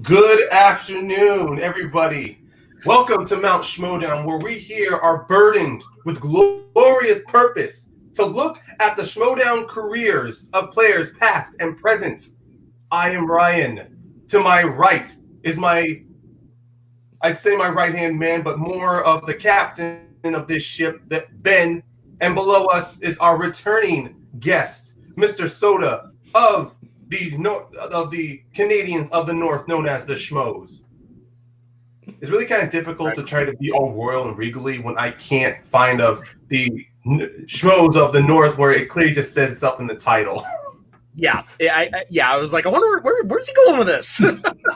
Good afternoon, everybody. Welcome to Mount Schmoedown, where we here are burdened with glorious purpose to look at the Schmoedown careers of players past and present. I am Ryan. To my right is I'd say my right-hand man, but more of the captain of this ship, that Ben. And below us is our returning guest, Mr. Soda of the Canadians of the North, known as the Schmoes. It's really kind of difficult to try to be all royal and regally when I can't find the Schmoes of the North where it clearly just says itself in the title. I was like, I wonder where's he going with this?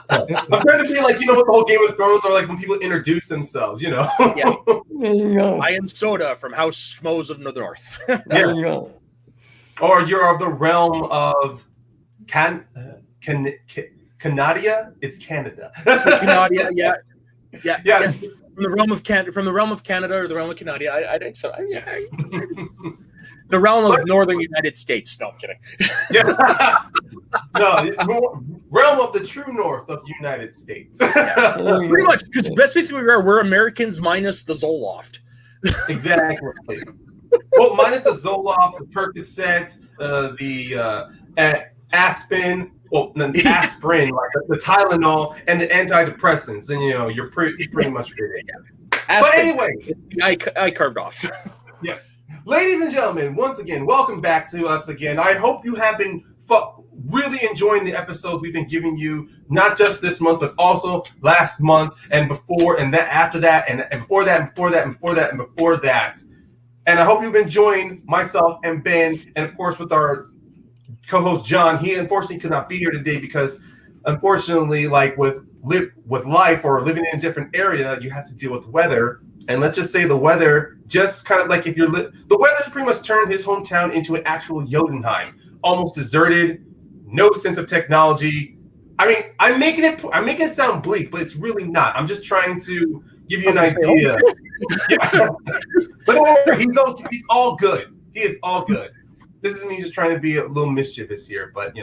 I'm trying to be like, what the whole Game of Thrones are like when people introduce themselves, Yeah. I am Soda from House Schmoes of the North. Yeah. Or you're of the realm of Canada. It's Canada. Canada, yeah. From the realm of Canada or the realm of Canada, I think so. The realm of Northern United States. No, I'm kidding. Yeah. No, realm of the true north of the United States. Pretty much, because that's basically what we are. We're Americans minus the Zoloft. Exactly. Well, minus the Zoloft, the Percocet, the Aspen, the aspirin, like the Tylenol, and the antidepressants. Then you're pretty much fit. But anyway, I carved off. Yes. Ladies and gentlemen, once again, welcome back to us again. I hope you have been really enjoying the episodes we've been giving you, not just this month, but also last month and before and that after that and before that and before that and before that and before that. And I hope you've been enjoying myself and Ben, and of course with our co-host John. He unfortunately could not be here today because, unfortunately, like with life or living in a different area, you have to deal with weather. And let's just say the weather, just kind of like the weather's pretty much turned his hometown into an actual Jotunheim, almost deserted, no sense of technology. I mean, I'm making it sound bleak, but it's really not. I'm just trying to give you an idea. Yeah. But he's all good. He is all good. This is me just trying to be a little mischievous here, but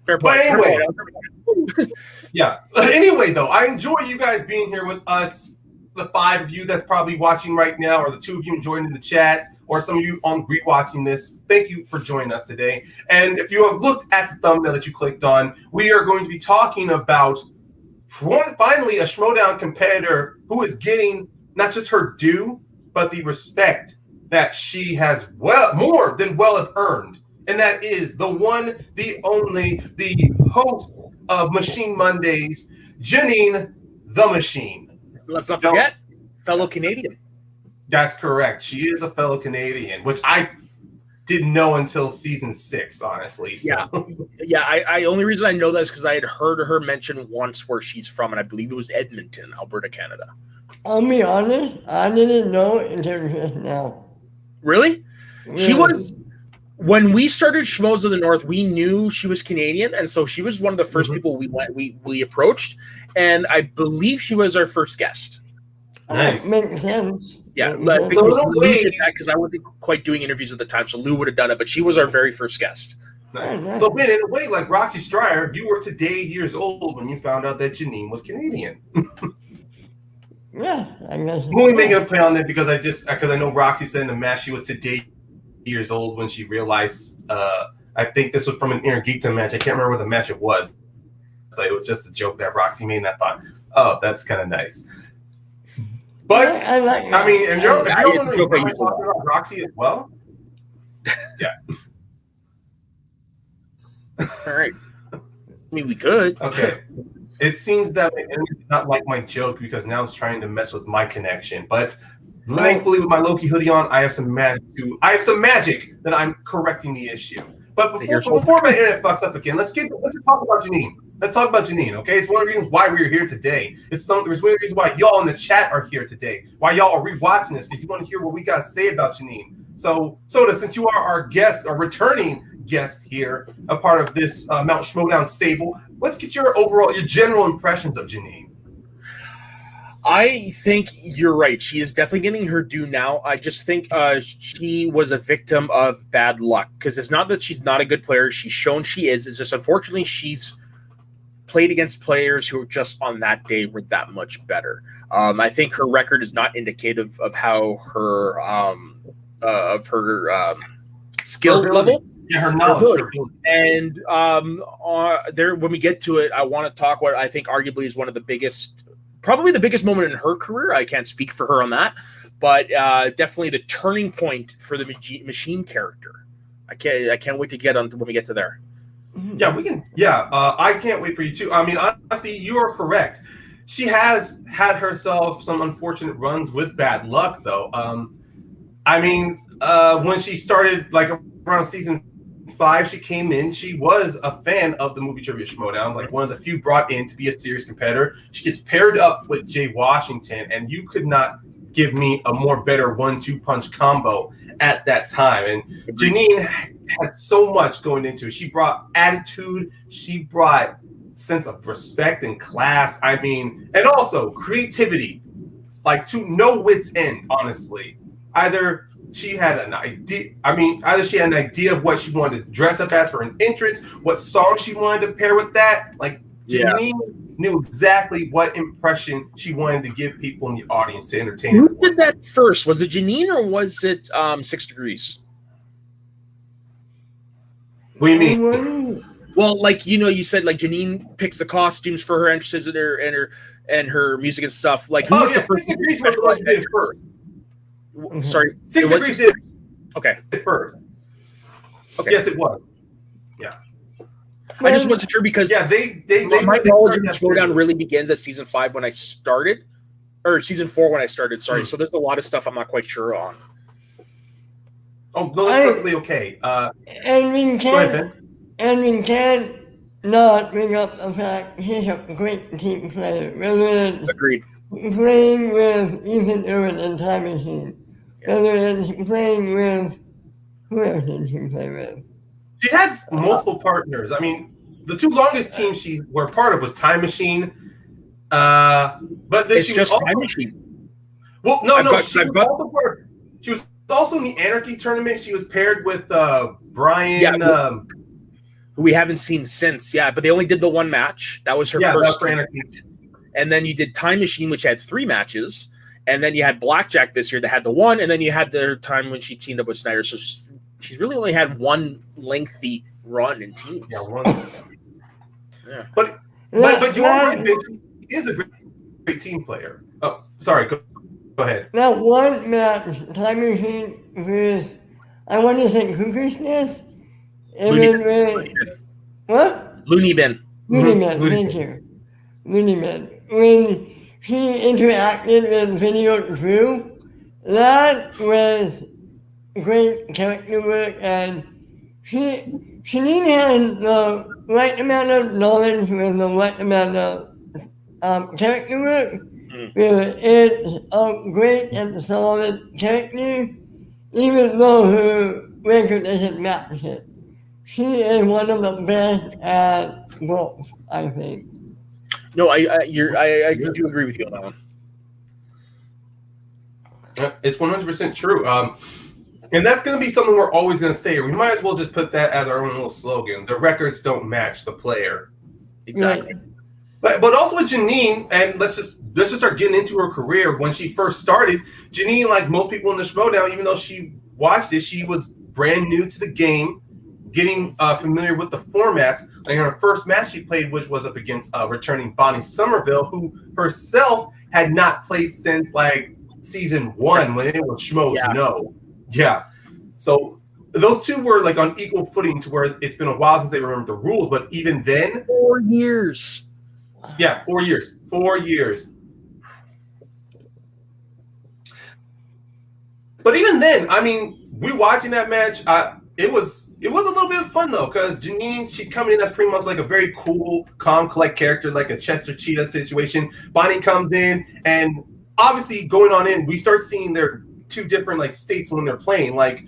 Fair point. But anyway, yeah. Anyway, though, I enjoy you guys being here with us. The 5 of you that's probably watching right now, or the 2 of you joining in the chat, or some of you on rewatching this, thank you for joining us today. And if you have looked at the thumbnail that you clicked on, we are going to be talking about finally a Schmoedown competitor who is getting not just her due, but the respect that she has more than well have earned. And that is the one, the only, the host of Machine Mondays, Jeannine the Machine. Let's not forget, fellow Canadian. That's correct. She is a fellow Canadian, which I didn't know until season 6, honestly. So. Yeah. I only reason I know that is because I had heard her mention once where she's from, and I believe it was Edmonton, Alberta, Canada. I'll be honest, I didn't know until just now. Really? Yeah. She was. When we started Schmoes of the North, we knew she was Canadian, and so she was one of the first people we approached, and I believe she was our first guest. Nice. Makes sense. Yeah, I think it was Lou did that because I wasn't quite doing interviews at the time, so Lou would have done it, but she was our very first guest. Nice. So, Ben, in a way, like Roxy Stryer, you were today years old when you found out that Jeannine was Canadian. Yeah, I guess. I'm only making a play on that because I know Roxy said in the match she was today years old when she realized. I think this was from an Inner Geekdom match. I can't remember what the match it was, but it was just a joke that Roxy made, and I thought, oh, that's kind of nice. But I like that. I mean, if you're wondering, am I talking about Roxy as well? Yeah. All right. I mean, we could. Okay. It seems that my enemy did not like my joke because now it's trying to mess with my connection. But thankfully, with my Loki hoodie on, I have some magic that I'm correcting the issue. But before my internet fucks up again, let's talk about Jeannine. Let's talk about Jeannine, okay? It's one of the reasons why we're here today. There's one of the reasons why y'all in the chat are here today. Why y'all are rewatching this, because you want to hear what we got to say about Jeannine. So, Soda, since you are our guest, our returning guest here, a part of this Mount Schmoedown stable, let's get your general impressions of Jeannine. I think you're right. She is definitely getting her due now. I just think she was a victim of bad luck, because it's not that she's not a good player. She's shown she is. It's just unfortunately she's played against players who just on that day were that much better. I think her record is not indicative of how her skill level. Yeah, her knowledge. And there, when we get to it, I want to talk what I think arguably is one of the biggest, probably the biggest moment in her career. I can't speak for her on that, but definitely the turning point for the machine character. I can't wait to get on when we get to there. Yeah, we can. Yeah, I can't wait for you too. I mean, honestly, you are correct. She has had herself some unfortunate runs with bad luck, though. I mean, when she started, like around season 5, she came in. She was a fan of the movie trivia Schmoedown, like one of the few brought in to be a serious competitor. She gets paired up with Jay Washington, and you could not give me a more better 1-2 punch combo at that time. And Jeannine had so much going into it. She brought attitude. She brought sense of respect and class. I mean, and also creativity, like to no wit's end, honestly. Either she had an idea. Either she had an idea of what she wanted to dress up as for an entrance, what song she wanted to pair with that. Like Jeannine knew exactly what impression she wanted to give people in the audience to entertain. Who did that first? Was it Jeannine or was it 6 Degrees? What do you mean? Well, like, you know, you said like Jeannine picks the costumes for her entrances and her music and stuff. Like, who was the first? 6 Degrees was the one who did it first. Sorry, 6 Degrees did okay it first. Okay, yes, it was. Yeah, I just wasn't sure because they my knowledge of Schmoedown really begins at season 5 when I started, or season 4 when I started. Sorry, so there's a lot of stuff I'm not quite sure on. Oh no, that's perfectly okay. And we can't not bring up the fact he's a great team player. Agreed. Playing with Ethan Irwin and Time Machine. Whether it's playing with, who else did she play with? She had multiple partners. I mean, the 2 longest teams she were part of was Time Machine. But then it's just Time Machine. Well, no, she was also in the Anarchy tournament. She was paired with Brian, who we haven't seen since. Yeah, but they only did the 1 match. That was her first match. And then you did Time Machine, which had 3 matches. And then you had Blackjack this year that had the 1. And then you had the time when she teamed up with Snyder. So she's really only had 1 lengthy run in teams. Yeah, But you're right, Vince. She is a great team player. Oh, sorry. Go ahead. Now, 1 match, Time Machine versus, I want to say Cuckoo's Nest. What? Looney Bin. Looney Man, thank you. Looney Man. When she interacted with Video Drew, that was great character work, and she had the right amount of knowledge with the right amount of character work. It's a great and solid character, even though her record doesn't match it. She is one of the best at both, I think. No, I do agree with you on that one. It's 100% true. And that's going to be something we're always going to say. We might as well just put that as our own little slogan. The records don't match the player. Exactly. Right. But also with Jeannine, and let's just start getting into her career. When she first started, Jeannine, like most people in the Schmoedown, even though she watched it, she was brand new to the game, getting familiar with the formats. Like her first match she played, which was up against returning Bonnie Somerville, who herself had not played since like season 1 when it was Schmoes No. Yeah. So those 2 were like on equal footing to where it's been a while since they remembered the rules, but even then 4 years. Yeah, 4 years. 4 years. But even then, I mean, we watching that match, it was a little bit of fun though, because Jeannine, she's coming in as pretty much like a very cool, calm, collect character, like a Chester Cheetah situation. Bonnie comes in, and obviously going on in, we start seeing their 2 different like states when they're playing. Like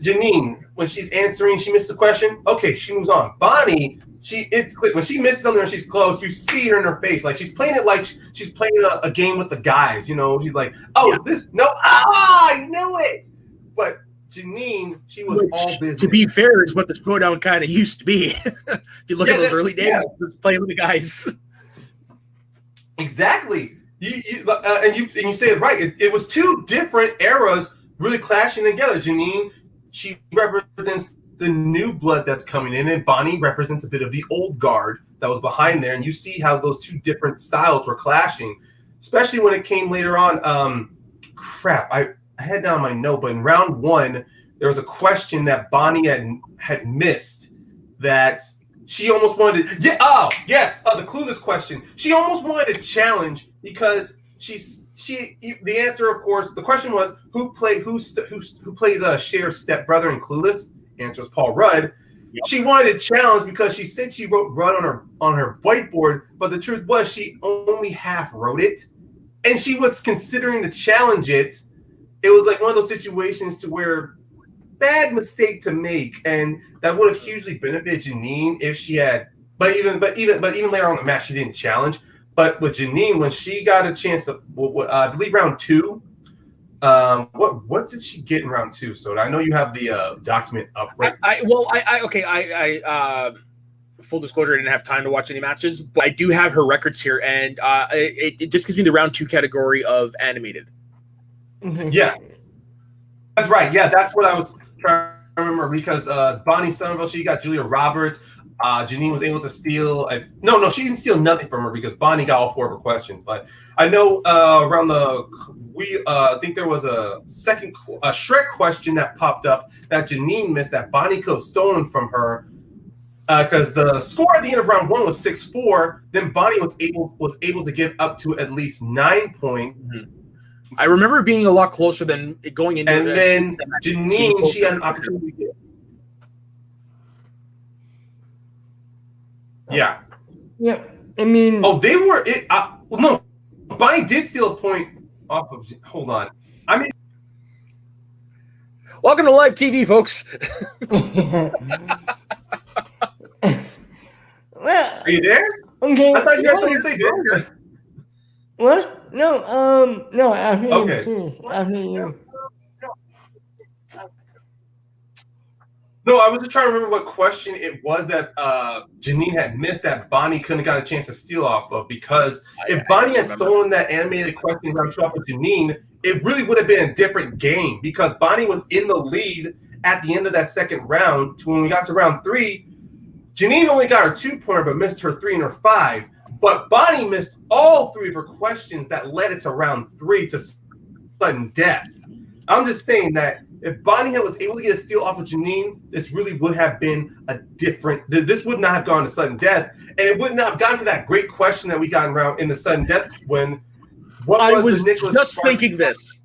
Jeannine, when she's answering, she missed the question. Okay, she moves on. Bonnie, it's clear when she misses something or she's close, you see her in her face, like she's playing it like she's playing a game with the guys. You know, she's like, "Oh, it's this? No, I knew it." But Jeannine, she was all business. To be fair, is what the Schmoedown kind of used to be. If you look at those early days, just playing with the guys. Exactly. You say it right. It was two different eras really clashing together. Jeannine, she represents the new blood that's coming in, and Bonnie represents a bit of the old guard that was behind there. And you see how those two different styles were clashing, especially when it came later on. I had down my note, but in round 1, there was a question that Bonnie had missed that she almost wanted to. The clueless question. She almost wanted to challenge because the answer, of course, the question was who plays Cher's stepbrother in Clueless. The answer was Paul Rudd. Yep. She wanted to challenge because she said she wrote Rudd on her whiteboard, but the truth was she only half wrote it, and she was considering to challenge it. It was like one of those situations to where bad mistake to make, and that would have hugely benefited Jeannine if she had. But even later on in the match, she didn't challenge. But with Jeannine, when she got a chance to, I believe round 2. What did she get in round 2? So I know you have the document up, right? Full disclosure, I didn't have time to watch any matches, but I do have her records here, and it just gives me the round 2 category of animated. Yeah, that's right. Yeah, that's what I was trying to remember because Bonnie Somerville, she got Julia Roberts. Jeannine was able to steal. No, she didn't steal nothing from her because Bonnie got all 4 of her questions. But I know around I think there was a second Shrek question that popped up that Jeannine missed that Bonnie could have stolen from her because the score at the end of round 1 was 6-4. Then Bonnie was able to get up to at least 9 points. Mm-hmm. I remember being a lot closer than going into. And then Jeannine, she had an opportunity. Yeah. Yeah. I mean. Oh, they were. No, Bonnie did steal a point off of. Hold on. I mean. Welcome to live TV, folks. Well, are you there? Okay. I thought you had something to say, did. What? No, after okay. you. After you. No, I was just trying to remember what question it was that Jeannine had missed that Bonnie couldn't have got a chance to steal off of, because if Bonnie had stolen that animated question round 2 off of Jeannine, it really would have been a different game because Bonnie was in the lead at the end of that second round. When we got to round 3, Jeannine only got her 2-pointer but missed her 3 and her 5. But Bonnie missed all 3 of her questions that led it to round 3 to sudden death. I'm just saying that if Bonnie was able to get a steal off of Jeannine, this really would have been a different. This would not have gone to sudden death, and it would not have gotten to that great question that we got in the sudden death when. I was just thinking this.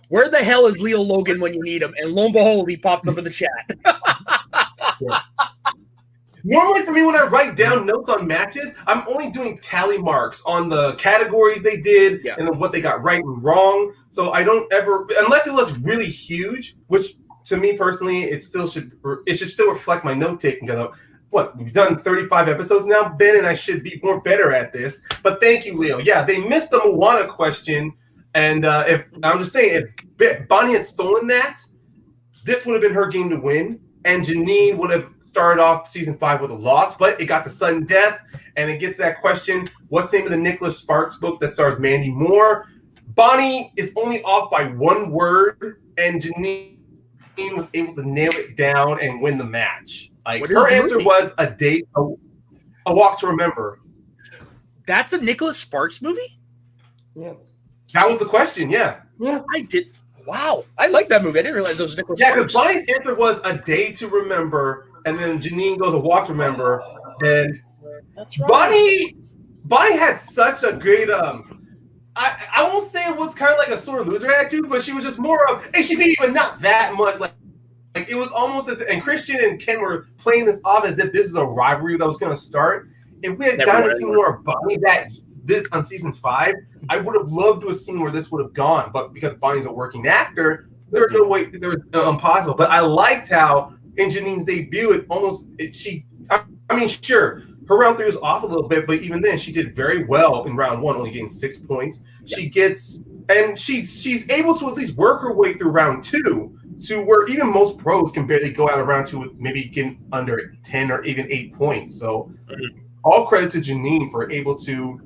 Where the hell is Leo Logan when you need him? And lo and behold, he popped up in the chat. Normally for me, when I write down notes on matches, I'm only doing tally marks on the categories they did and then what they got right and wrong. So I don't ever, unless it was really huge, which to me personally, it should still reflect my note taking. Because we've done 35 episodes now, Ben, and I should be better at this. But thank you, Leo. Yeah, they missed the Moana question, and if Bonnie had stolen that, this would have been her game to win, and Jeannine would have started off season 5 with a loss, but it got to sudden death, and it gets that question, what's the name of the Nicholas Sparks book that stars Mandy Moore? Bonnie is only off by 1 word, and Jeannine was able to nail it down and win the match. Like, her answer was A Walk to Remember. That's a Nicholas Sparks movie? Yeah. That was the question, yeah. Yeah. I did. Wow. I like that movie. I didn't realize it was Nicholas Sparks. Yeah, because Bonnie's answer was A Day to Remember, and then Jeannine goes A Walk to Remember. And that's right. Bonnie had such a great I won't say it was kind of like a sore loser attitude, but she was just more of, and she beat even not that much. Like it was almost as, and Christian and Ken were playing this off as if this is a rivalry that was going to start. If we had gotten to see more of Bonnie this on season 5, I would have loved to have seen where this would have gone. But because Bonnie's a working actor, there was no way, there was impossible. But I liked how in Jeannine's debut, sure, her round 3 was off a little bit, but even then, she did very well in round 1, only getting 6 points. Yeah. She gets And she's able to at least work her way through round 2 to where even most pros can barely go out of round 2 with maybe getting under 10 or even 8 points. So all credit to Jeannine for able to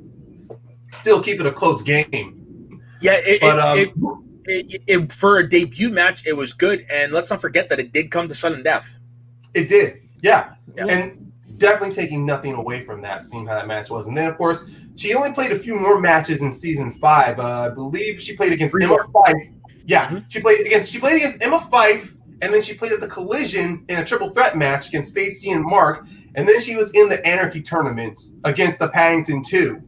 still keep it a close game. Yeah, for a debut match, it was good. And let's not forget that it did come to sudden death. It did, yeah. And definitely taking nothing away from that, seeing how that match was. And then, of course, she only played a few more matches in season 5. I believe she played against Emma Fyfe. Yeah, she played against Emma Fyfe, and then she played at the Collision in a triple threat match against Stacy and Mark. And then she was in the Anarchy tournament against the Paddington 2.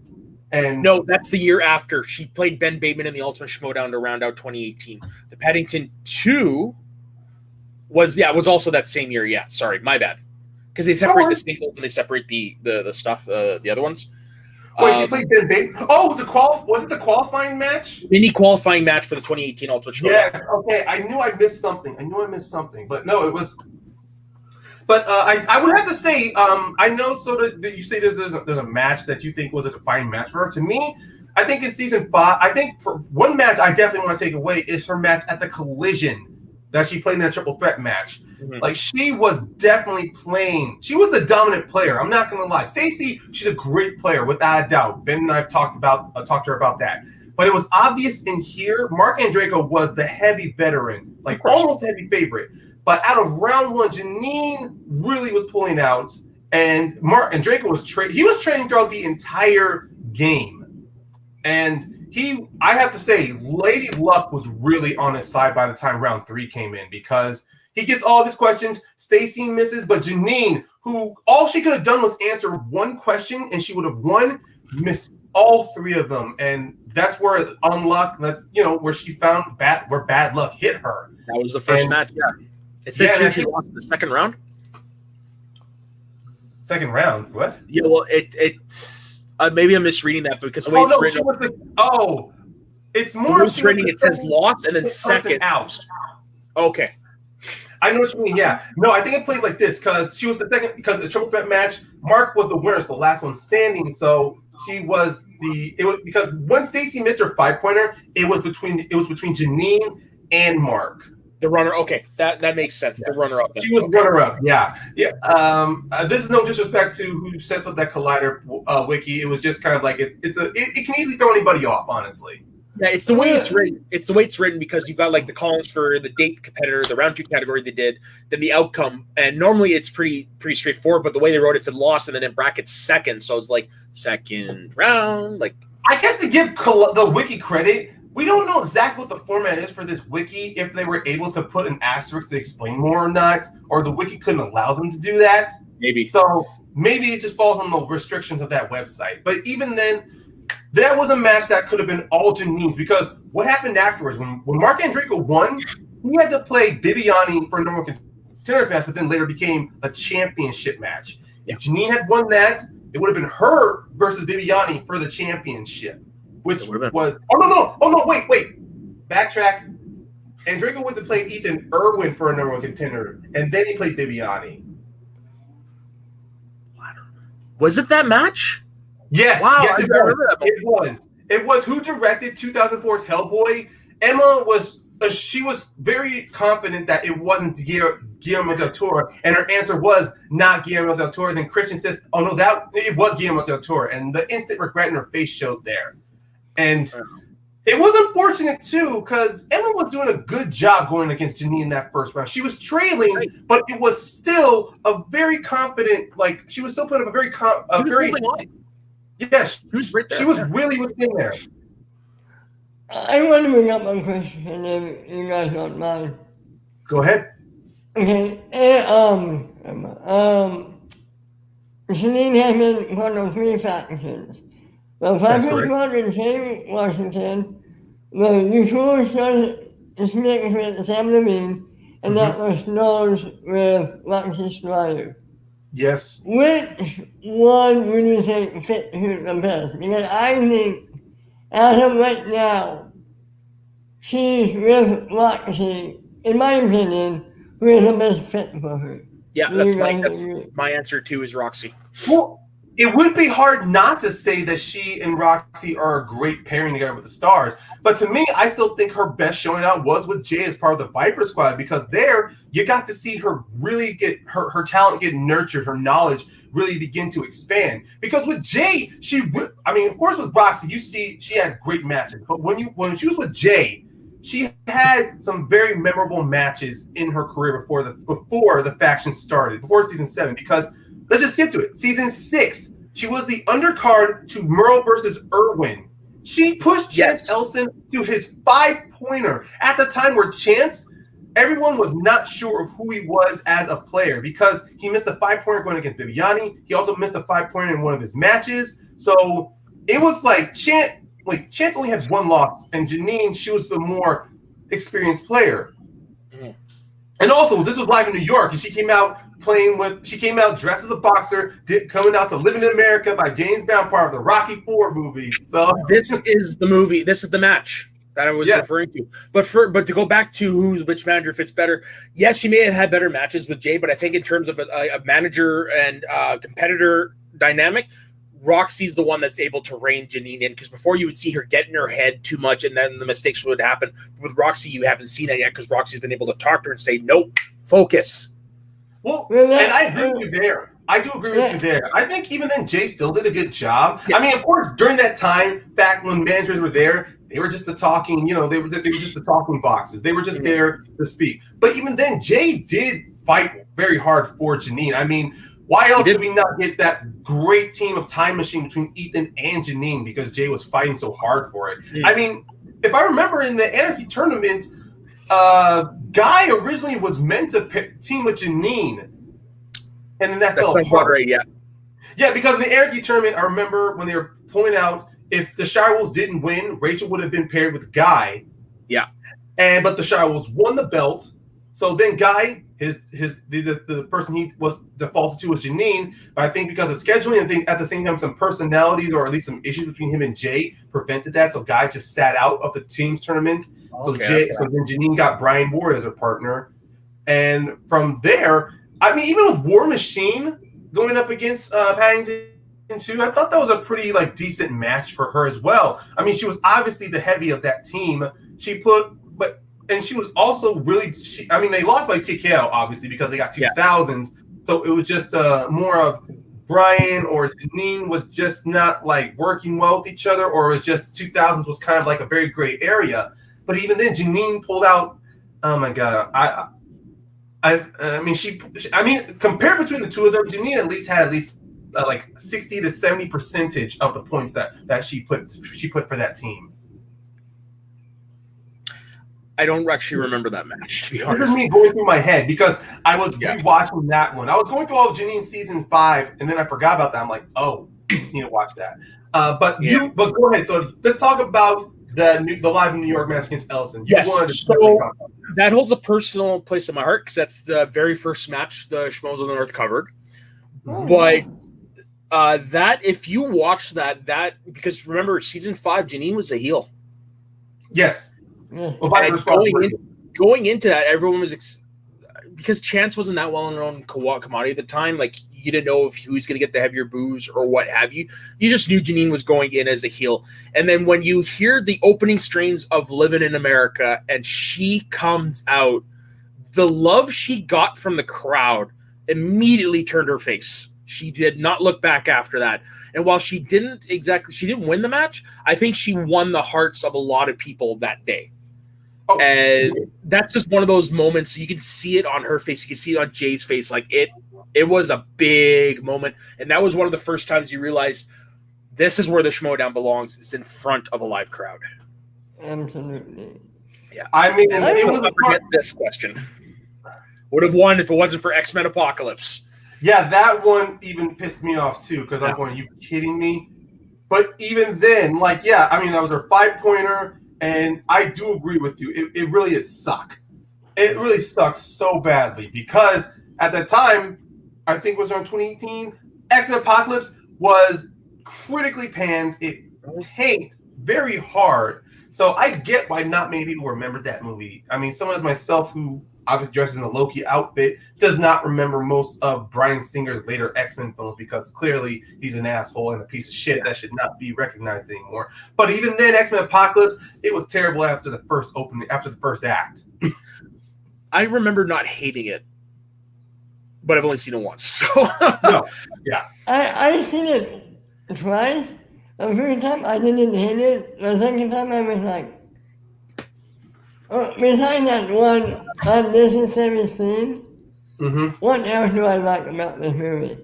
And no, that's the year after. She played Ben Bateman in the Ultimate Schmoedown to round out 2018. The Paddington 2 was also that same year. Yeah, sorry, my bad. Because they separate the singles and they separate the stuff, the other ones. Wait, she played Ben Bateman? Oh, was it the qualifying match? Mini qualifying match for the 2018 Ultimate Showdown. Yes, okay. I knew I missed something. But no, it was. But I would have to say, I know that you say there's a match that you think was a defining match for her. To me, I think in season 5, I think for one match I definitely want to take away is her match at the Collision that she played in that triple threat match. Mm-hmm. Like, she was definitely playing. She was the dominant player. I'm not going to lie. Stacy, she's a great player, without a doubt. Ben and I have talked to her about that. But it was obvious in here, Mark Andreyko was the heavy veteran, like almost heavy favorite. But out of round 1, Jeannine really was pulling out, and Mark Andreyko was training throughout the entire game. And I have to say, Lady Luck was really on his side by the time round 3 came in, because he gets all of his questions. Stacy misses, but Jeannine, who all she could have done was answer one question and she would have won, missed all 3 of them. And that's where unluck, where she found where bad luck hit her. That was the first match, yeah. It says here she lost in the second round. Second round? What? Yeah, well, maybe I'm misreading that because the way it's written. It's more. It's written. It says lost and then second out. Okay. I know what you mean. Yeah. No, I think it plays like this because she was the second, because the triple threat match, Mark was the winner, so the last one standing. So she was because when Stacy missed her 5-pointer, it was between Jeannine and Mark. The runner, okay, that makes sense. Yeah. The runner-up. She was runner-up, yeah. This is no disrespect to who sets up that Collider wiki. It was just kind of like it can easily throw anybody off, honestly. Yeah, it's the way it's written. It's the way it's written because you've got like the columns for the date competitor, the round 2 category they did, then the outcome, and normally it's pretty straightforward. But the way they wrote it said lost, and then in brackets second, so it's like second round. Like, I guess to give the wiki credit, we don't know exactly what the format is for this wiki, if they were able to put an asterisk to explain more or not, or the wiki couldn't allow them to do that. Maybe. So maybe it just falls on the restrictions of that website. But even then, that was a match that could have been all Jeannine's, because what happened afterwards, when Mark Andreyko won, he had to play Bibiani for a number of contenders match, but then later became a championship match. If Jeannine had won that, it would have been her versus Bibiani for the championship. Which was wait. Backtrack. Andreyko went to play Ethan Irwin for a number 1 contender, and then he played Bibiani. Was it that match? Yes. Wow, yes, it was. It was who directed 2004's Hellboy. Emma was very confident that it wasn't Guillermo del Toro, and her answer was not Guillermo del Toro. Then Christian says, "Oh no, it was Guillermo del Toro," and the instant regret in her face showed there. And it was unfortunate, too, because Emma was doing a good job going against Jeannine in that first round. She was trailing, but it was still a very confident, she was still putting up yes, she was right there. She was really within there. I want to bring up one question, if you guys don't mind. Go ahead. Okay, Jeannine has been one of 3 factions. The faction squad in St. Washington, the usual snakes with Sam Levine, and that was Snows with Roxy Stryer. Yes. Which one would you think fit the best? Because I think, as of right now, she's with Roxy, in my opinion, who is the best fit for her. Yeah, that's my answer too, is Roxy. Well, it would be hard not to say that she and Roxy are a great pairing together with the Stars. But to me, I still think her best showing out was with Jay as part of the Viper Squad, because there you got to see her really get her talent get nurtured, her knowledge really begin to expand. Because with Jay, of course with Roxy, you see she had great matches. But when she was with Jay, she had some very memorable matches in her career before the faction started, before season 7, because let's just skip to it. Season 6, she was the undercard to Merle versus Irwin. She pushed Chance Elson to his 5-pointer at the time where Chance, everyone was not sure of who he was as a player because he missed a 5-pointer going against Viviani. He also missed a 5-pointer in one of his matches. So it was like Chance only had one loss, and Jeannine, she was the more experienced player. Mm. And also, this was live in New York, and she came out dressed as a boxer, coming out to Living in America by James Brown, part of the Rocky IV movie. So this is the movie. This is the match that I was referring to. But to go back to which manager fits better, yes, she may have had better matches with Jay, but I think in terms of a manager and competitor dynamic, Roxy's the one that's able to rein Jeannine in, because before you would see her get in her head too much and then the mistakes would happen. With Roxy, you haven't seen that yet because Roxy's been able to talk to her and say, nope, focus. Well, and I agree with you there. I do agree with you there. I think even then, Jay still did a good job. Yeah. I mean, of course, during that time, back when managers were there, they were just the talking, they were just the talking boxes. They were just there to speak. But even then, Jay did fight very hard for Jeannine. I mean, why else did we not get that great team of Time Machine between Ethan and Jeannine, because Jay was fighting so hard for it? I mean, if I remember in the Anarchy tournament, Guy originally was meant to team with Jeannine, and then that fell apart. Right, yeah. Yeah, because in the Anarchy tournament, I remember when they were pointing out if the Shirewolves didn't win, Rachel would have been paired with Guy. Yeah. But the Shirewolves won the belt. So then Guy, the person he was defaulted to was Jeannine, but I think because of scheduling, I think at the same time some personalities or at least some issues between him and Jay prevented that. So Guy just sat out of the teams tournament. So then Jeannine got Brian Ward as her partner. And from there, I mean, even with War Machine going up against Paddington too, I thought that was a pretty decent match for her as well. I mean, she was obviously the heavy of that team. And she was also really, they lost by TKO, obviously, because they got 2000s. So it was just more of Brian or Jeannine was just not working well with each other, or it was just 2000s was kind of a very gray area. But even then, Jeannine pulled out, oh my God. I mean, compared between the two of them, Jeannine at least had 60 to 70% of the points that she put for that team. I don't actually remember that match, to be honest. This is me going through my head because I was rewatching that one. I was going through all of Jeannine season 5, and then I forgot about that. I'm like, oh, you need to watch that. But go ahead. So let's talk about the live in New York match against Ellison. So that holds a personal place in my heart because that's the very first match the Schmoes of the North covered. But that, if you watch that because remember, season 5, Jeannine was a heel. Yes. And going into that, everyone was because Chance wasn't that well-known commodity at the time. You didn't know if he was going to get the heavier booze or what have you. You just knew Jeannine was going in as a heel. And then when you hear the opening strains of Living in America and she comes out, the love she got from the crowd immediately turned her face. She did not look back after that. And while she didn't win the match, I think she won the hearts of a lot of people that day. Oh, and that's just one of those moments. You can see it on her face. You can see it on Jay's face. It was a big moment. And that was one of the first times you realized this is where the Schmoedown belongs. It's in front of a live crowd. Absolutely. Yeah. I mean, forget this question. Would have won if it wasn't for X-Men Apocalypse. Yeah, that one even pissed me off too, because I'm going, are you kidding me? But even then, that was her 5-pointer. And I do agree with you. It really sucked. It really sucked so badly because at that time, I think it was around 2018, X-Men Apocalypse was critically panned. It tanked very hard. So I get why not many people remembered that movie. I mean, someone as myself who obviously dresses in a Loki outfit, does not remember most of Bryan Singer's later X-Men films because clearly he's an asshole and a piece of shit that should not be recognized anymore. But even then, X-Men Apocalypse, it was terrible after the first act. I remember not hating it, but I've only seen it once. So. No, yeah. I've seen it twice. The first time I didn't hate it. The second time I was like, besides that one unnecessary scene, what else do I like about this movie?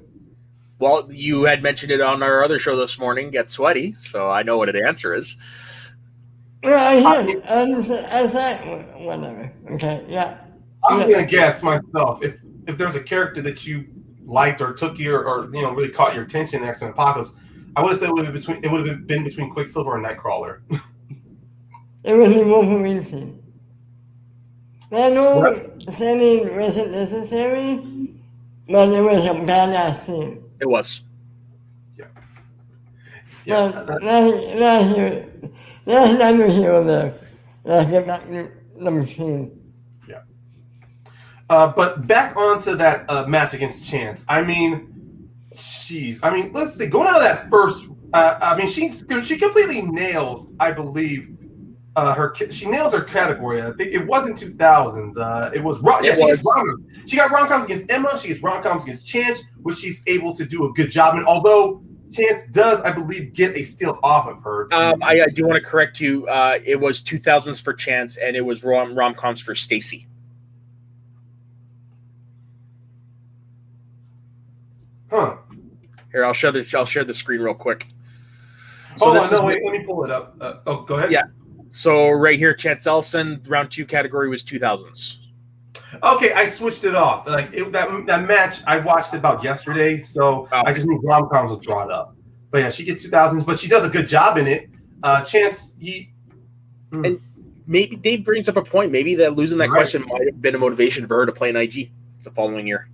Well, you had mentioned it on our other show this morning, Get Sweaty, so I know what the answer is. Well, I did. I thought, whatever. Okay, yeah. I'm going to guess myself, if there's a character that you liked or took your, or really caught your attention in X-Men Apocalypse, I would have said it would have been between Quicksilver and Nightcrawler. It was the Wolverine scene. I know setting wasn't necessary, but it was a badass scene. It was. Yeah. But that's another hero there. Let's get back to the machine. Yeah. But back onto that match against Chance. I mean, jeez. I mean, let's see. Going out of that first, she completely nails, I believe, she nails her category. I think it wasn't 2000s. It was she got rom-coms against Emma. She gets rom-coms against Chance, which she's able to do a good job in. Although Chance does, I believe, get a steal off of her. I do want to correct you. It was 2000s for Chance, and it was rom-coms for Stacy. Huh. Here, I'll share the screen real quick. So wait, let me pull it up. Go ahead. Yeah. So right here, Chance Ellison, round 2 category was 2000s. Okay, I switched it off. Like that match, I watched it about yesterday, so I just knew rom-coms was brought up. But yeah, she gets 2000s, but she does a good job in it. Chance, and maybe Dave brings up a point. Maybe that losing that question might have been a motivation for her to play an IG the following year.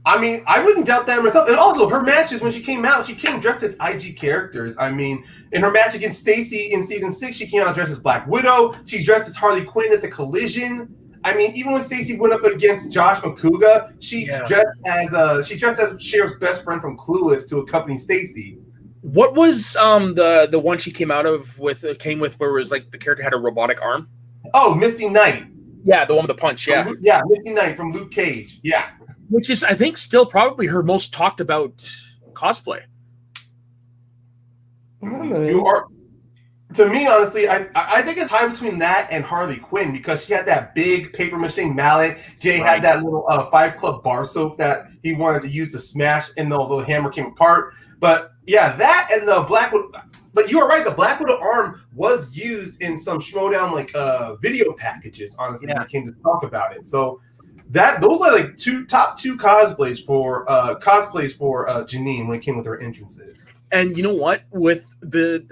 I mean, I wouldn't doubt that myself. And also, her matches, when she came out, she came dressed as IG characters. I mean, in her match against Stacy in season 6, she came out dressed as Black Widow. She dressed as Harley Quinn at the Collision. I mean, even when Stacy went up against Josh McCouga, she dressed as Cher's best friend from Clueless to accompany Stacy. What was the one she came out of with where it was like the character had a robotic arm? Oh, Misty Knight. Yeah, the one with the punch. Yeah, yeah, Misty Knight from Luke Cage. Yeah. Which is, I think, still probably her most talked about cosplay. You are, to me, honestly, I think it's high between that and Harley Quinn because she had that big paper mache mallet. Jay had that little 5 Club bar soap that he wanted to use to smash, and the little hammer came apart. But yeah, that and the Black Widow. But you are right. The Black Widow arm was used in some Schmoedown video packages. Honestly, when it came to talk about it. So. Those are like top two cosplays for Jeannine when it came with her entrances. And you know what? With the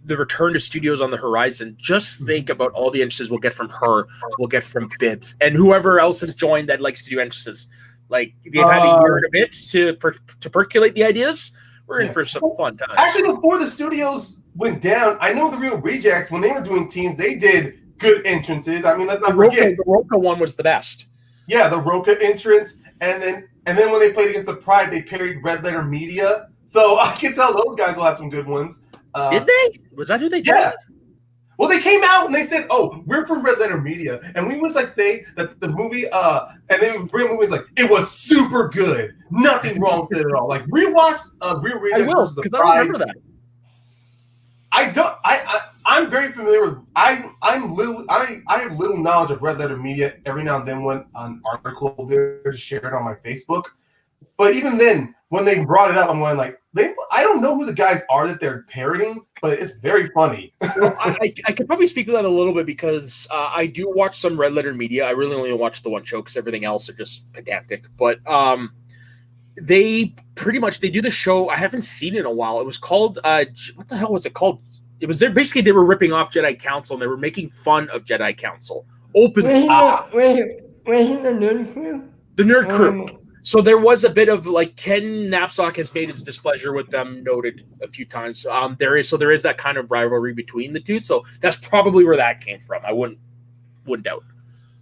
return to studios on the horizon, just think about all the entrances we'll get from her, we'll get from Bibbs, and whoever else has joined that likes to do entrances. Like they've had a year and a bit to percolate the ideas. We're in for some fun times. Actually, before the studios went down, I know the Real Rejects, when they were doing teams, they did good entrances. I mean, let's not forget. The Roca one was the best. Yeah, the Roca entrance, and then when they played against the Pride, they parried Red Letter Media. So I can tell those guys will have some good ones. Did they? Was that who they did? Yeah. Well, they came out and they said, "Oh, we're from Red Letter Media," and we was like say that the movie, and then Real Movie was like, it was super good, nothing wrong with it at all. Like rewatch Real Rejects. I will because I don't remember that. I'm very familiar with. I have little knowledge of Red Letter Media. Every now and then, when an article there shared on my Facebook, but even then, when they brought it up, I'm going like, I don't know who the guys are that they're parroting, but it's very funny. Well, I could probably speak to that a little bit because I do watch some Red Letter Media. I really only watch the one show because everything else are just pedantic. But they do the show. I haven't seen it in a while. It was called what the hell was it called? It was basically they were ripping off Jedi Council and they were making fun of Jedi Council. Wait, the Nerd Crew? The Nerd Crew. So there was a bit of like Ken Knapsack has made his displeasure with them noted a few times. There is that kind of rivalry between the two. So that's probably where that came from. I wouldn't doubt.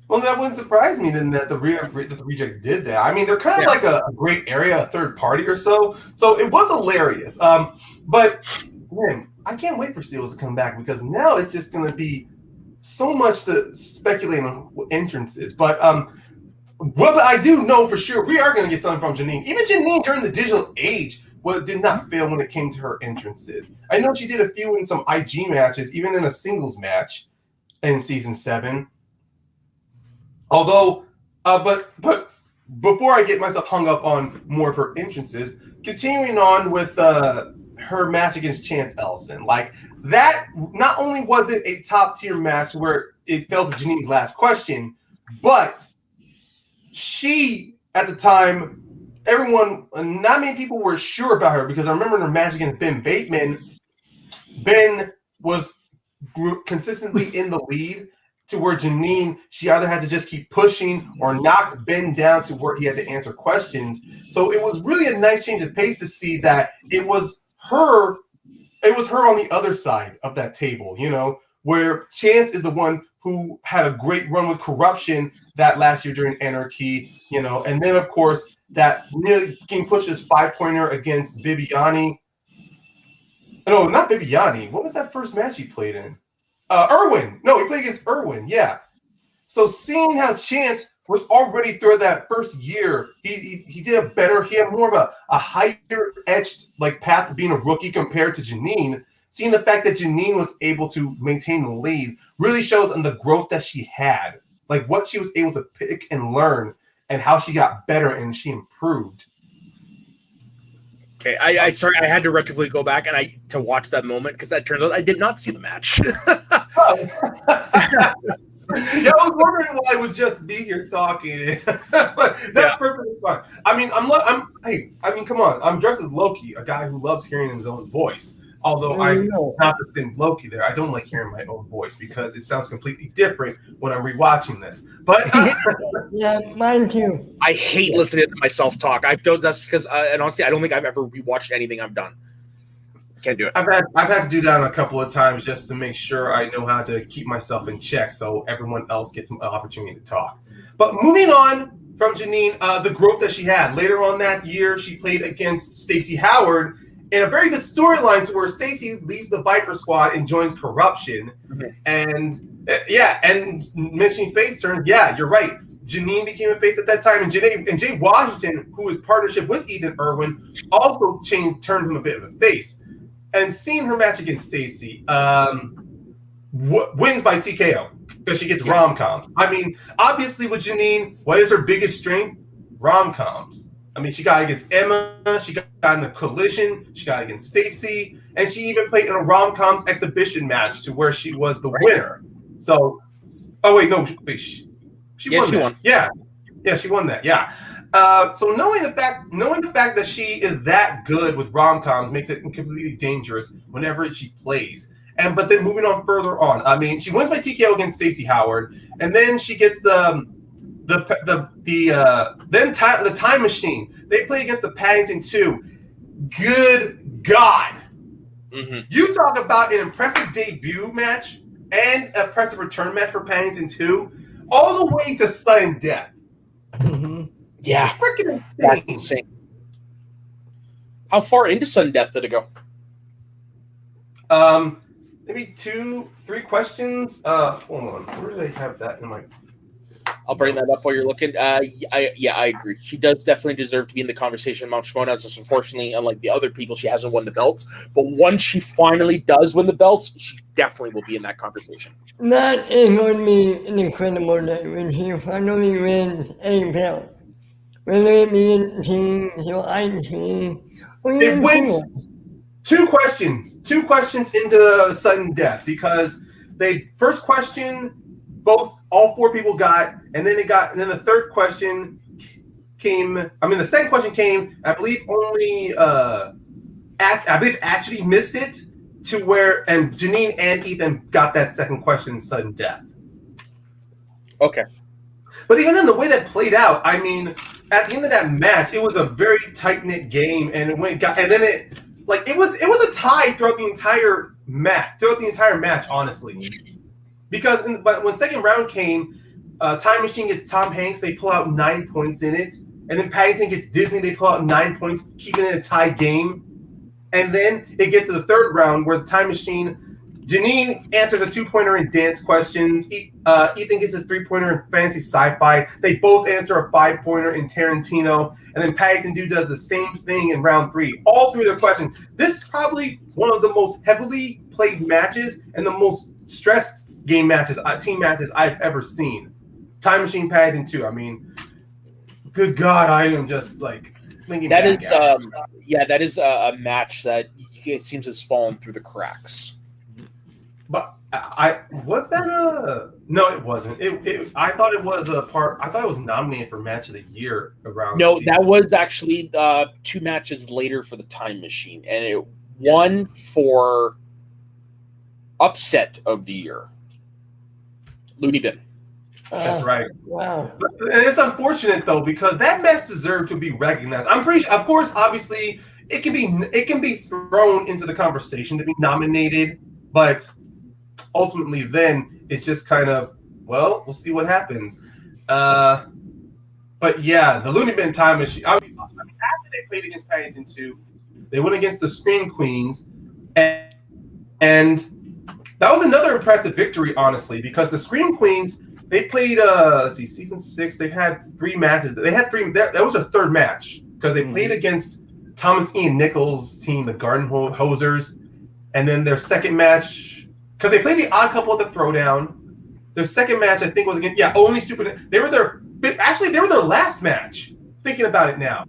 Well, that wouldn't surprise me then that the Rejects did that. I mean, they're kind of like a great area, a third party or so. So it was hilarious. But man, I can't wait for Steelers to come back because now it's just going to be so much to speculate on entrances. But what I do know for sure, we are going to get something from Jeannine. Even Jeannine during the digital age did not fail when it came to her entrances. I know she did a few in some IG matches, even in a singles match in season 7. Although, but before I get myself hung up on more of her entrances, continuing on with her match against Chance Ellison, like that. Not only was it a top tier match where it fell to Jeannine's last question, but she at the time, everyone, not many people were sure about her because I remember in her match against Ben Bateman, Ben was consistently in the lead. To where Jeannine, she either had to just keep pushing or knock Ben down to where he had to answer questions. So it was really a nice change of pace to see that it was her on the other side of that table, where Chance is the one who had a great run with Corruption that last year during Anarchy, and then of course that King pushes 5-pointer against Bibiani. No, not Bibiani. What was that first match he played in? Irwin. No, he played against Irwin. Yeah. So seeing how Chance was already through that first year, he did a better. He had more of a higher etched path of being a rookie compared to Jeannine. Seeing the fact that Jeannine was able to maintain the lead really shows on the growth that she had, like what she was able to pick and learn, and how she got better and she improved. Okay, I had to retroactively go back to watch that moment because that turns out I did not see the match. Yeah, I was wondering why I would just be here talking, but that's perfectly fine. I mean, come on, I'm dressed as Loki, a guy who loves hearing his own voice. Although I'm not the same Loki there, I don't like hearing my own voice because it sounds completely different when I'm rewatching this. But yeah, mine too. I hate listening to myself talk. That's because, and honestly, I don't think I've ever rewatched anything I've done. Can't do it. I've had to do that a couple of times just to make sure I know how to keep myself in check, so everyone else gets an opportunity to talk. But moving on from Jeannine, the growth that she had later on that year, she played against Stacey Howard. And a very good storyline to where Stacey leaves the Viper Squad and joins Corruption. Mm-hmm. And mentioning face turn, you're right. Jeannine became a face at that time, and Jay Washington, who was partnership with Ethan Irwin, also turned him a bit of a face. And seeing her match against Stacey, wins by TKO because she gets rom-coms. I mean, obviously with Jeannine, what is her biggest strength? Rom-coms. I mean, she got against Emma, she got in the Collision, she got against Stacey, and she even played in a rom-coms exhibition match to where she was the winner. So, she won. Yeah, she won that. Yeah. So knowing the fact that she is that good with rom-coms makes it completely dangerous whenever she plays. But then moving on further on, I mean, she wins by TKO against Stacey Howard, and then she gets the Time Machine. They play against the Paddington 2. Good God. Mm-hmm. You talk about an impressive debut match and an impressive return match for Paddington 2, all the way to sudden death. Mm-hmm. Yeah. Freaking insane. That's insane. How far into sudden death did it go? Maybe 2-3 questions. Hold on. Where do they have that in my... I'll bring that up while you're looking. I agree. She does definitely deserve to be in the conversation about Schmoedown. Just unfortunately, unlike the other people, she hasn't won the belts. But once she finally does win the belts, she definitely will be in that conversation. That is going to be an incredible day when she finally wins a belt. Whether it be in teams or IC or it wins. Two questions into sudden death because first question all 4 people got, and then the third question came. I mean, the second question came. I believe only actually missed it to where, and Jeannine and Ethan got that second question, sudden death. Okay. But even then, the way that played out, I mean, at the end of that match, it was a very tight knit game, and it was a tie throughout the entire match. Honestly. Because when second round came, Time Machine gets Tom Hanks. They pull out 9 points in it. And then Paddington gets Disney. They pull out 9 points, keeping it a tie game. And then it gets to the third round where the Time Machine, Jeannine answers a 2-pointer in dance questions. Ethan gets his 3-pointer in fantasy sci-fi. They both answer a 5-pointer in Tarantino. And then Paddington Dude does the same thing in round 3. All 3 of their questions. This is probably one of the most heavily played matches and the most stressed game matches, team matches I've ever seen. Time Machine, Paddington 2. I mean, good God, I am just like thinking that is that is a match that it seems has fallen through the cracks. But was that no, it wasn't. I thought it was I thought it was nominated for match of the year around. No, that was actually 2 matches later for the Time Machine, and it won for upset of the year. Looney Bin. That's right. Wow. And it's unfortunate though because that match deserved to be recognized. I'm pretty sure, of course, obviously it can be thrown into the conversation to be nominated, but ultimately then it's just kind of, well, we'll see what happens. But yeah, the Looney Bin Time Machine. I mean, after they played against Paddington 2, they went against the Scream Queens, and that was another impressive victory, honestly, because the Scream Queens, they played, season 6. They've had 3 matches. They had 3. That was a third match because they played against Thomas Ian Nichols' team, the Garden Hosers, and then their second match, because they played the Odd Couple at the Throwdown. Their second match, I think, was against Only Stupid. They were their last match. Thinking about it now,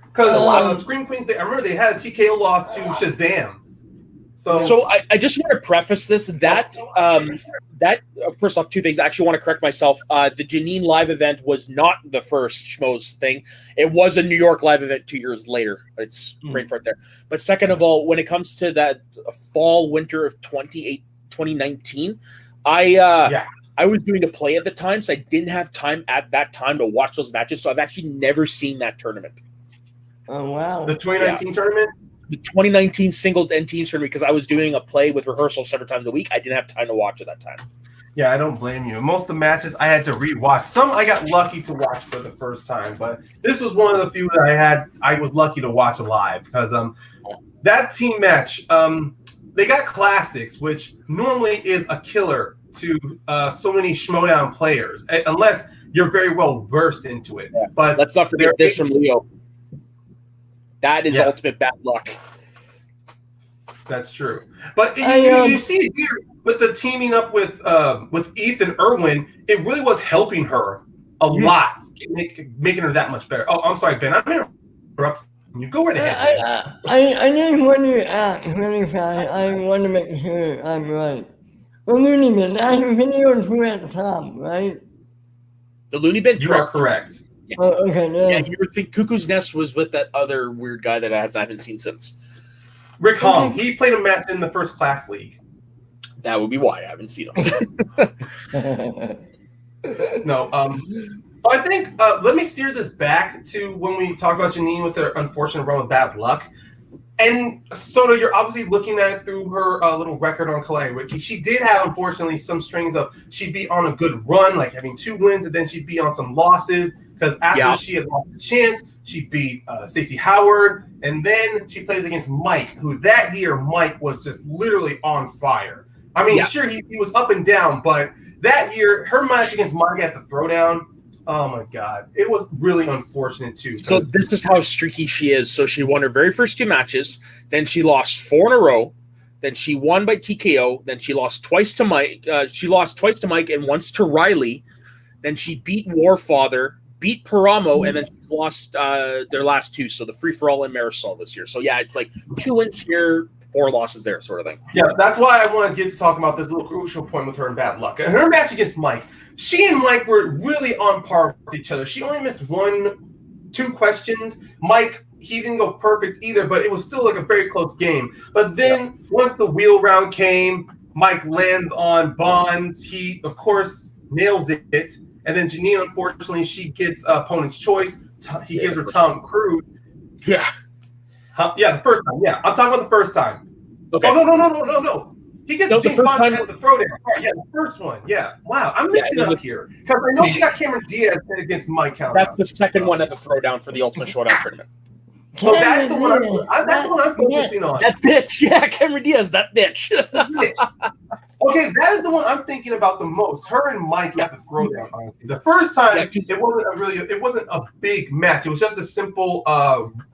because a lot of the Scream Queens, I remember they had a TKO loss to Shazam. So I just want to preface this that first off, 2 things. I actually want to correct myself. The Jeannine live event was not the first Schmoes thing. It was a New York live event 2 years later. It's right for it there. But second of all, when it comes to that fall winter of 2019, I was doing a play at the time, so I didn't have time at that time to watch those matches. So I've actually never seen that tournament. Oh wow! The 2019 tournament. The 2019 singles and teams tournament, because I was doing a play with rehearsals several times a week. I didn't have time to watch at that time. Yeah, I don't blame you. Most of the matches I had to rewatch. Some I got lucky to watch for the first time, but this was one of the few that I was lucky to watch live because that team match, they got classics, which normally is a killer to so many Schmoedown players, unless you're very well versed into it. Yeah. But let's not forget this from Leo. That is ultimate bad luck. That's true. But you see it here with the teaming up with Ethan Irwin, it really was helping her a lot, making her that much better. Oh, I'm sorry, Ben. I'm interrupting you. Go right ahead. I just want to ask really fast. I want to make sure I'm right. The Looney Bin, that's video 2 at the top, right? The Looney Bin? You are correct. Yeah. Oh, okay. Yeah, you were thinking Cuckoo's Nest was with that other weird guy that I haven't seen since. Rick Hong. He played a match in the First Class League. That would be why I haven't seen him. No. I think let me steer this back to when we talk about Jeannine with her unfortunate run with bad luck. And Soto, you're obviously looking at it through her little record on Kalani Wiki. She did have, unfortunately, some strings of she'd be on a good run, like having 2 wins, and then she'd be on some losses. Because after she had lost the chance, she beat Stacey Howard, and then she plays against Mike, who that year, Mike was just literally on fire. I mean, sure, he was up and down, but that year, her match against Mike at the Throwdown, oh my God, it was really unfortunate too. So this is how streaky she is. So she won her very first 2 matches, then she lost 4 in a row, then she won by TKO, then she lost twice to Mike. She lost twice to Mike and once to Riley. Then she beat Warfather, beat Paramo, and then she's lost their last 2. So the Free For All and Marisol this year. So yeah, it's like 2 wins here, 4 losses there, sort of thing. Yeah, that's why I want to get to talk about this little crucial point with her and bad luck. And her match against Mike, she and Mike were really on par with each other. She only missed 2 questions. Mike, he didn't go perfect either, but it was still like a very close game. But then once the wheel round came, Mike lands on Bonds. He, of course, nails it. And then Jeannine, unfortunately, she gets opponent's choice. He gives her Tom Cruise. Yeah. The first time. Yeah, I'm talking about the first time. Okay. Oh, no. He gets James Bond at the throwdown. Right, yeah, the first one. Yeah. Wow, I'm mixing up here. Because I know he got Cameron Diaz against Mike Kalinowski. That's the second one at the throwdown for the Ultimate Schmoedown tournament. So that's the one I'm focusing on. That bitch. Yeah, Cameron Diaz, that bitch. Okay, that is the one I'm thinking about the most. Her and Mike at the throwdown, honestly. The first time, it wasn't a big match. It was just a simple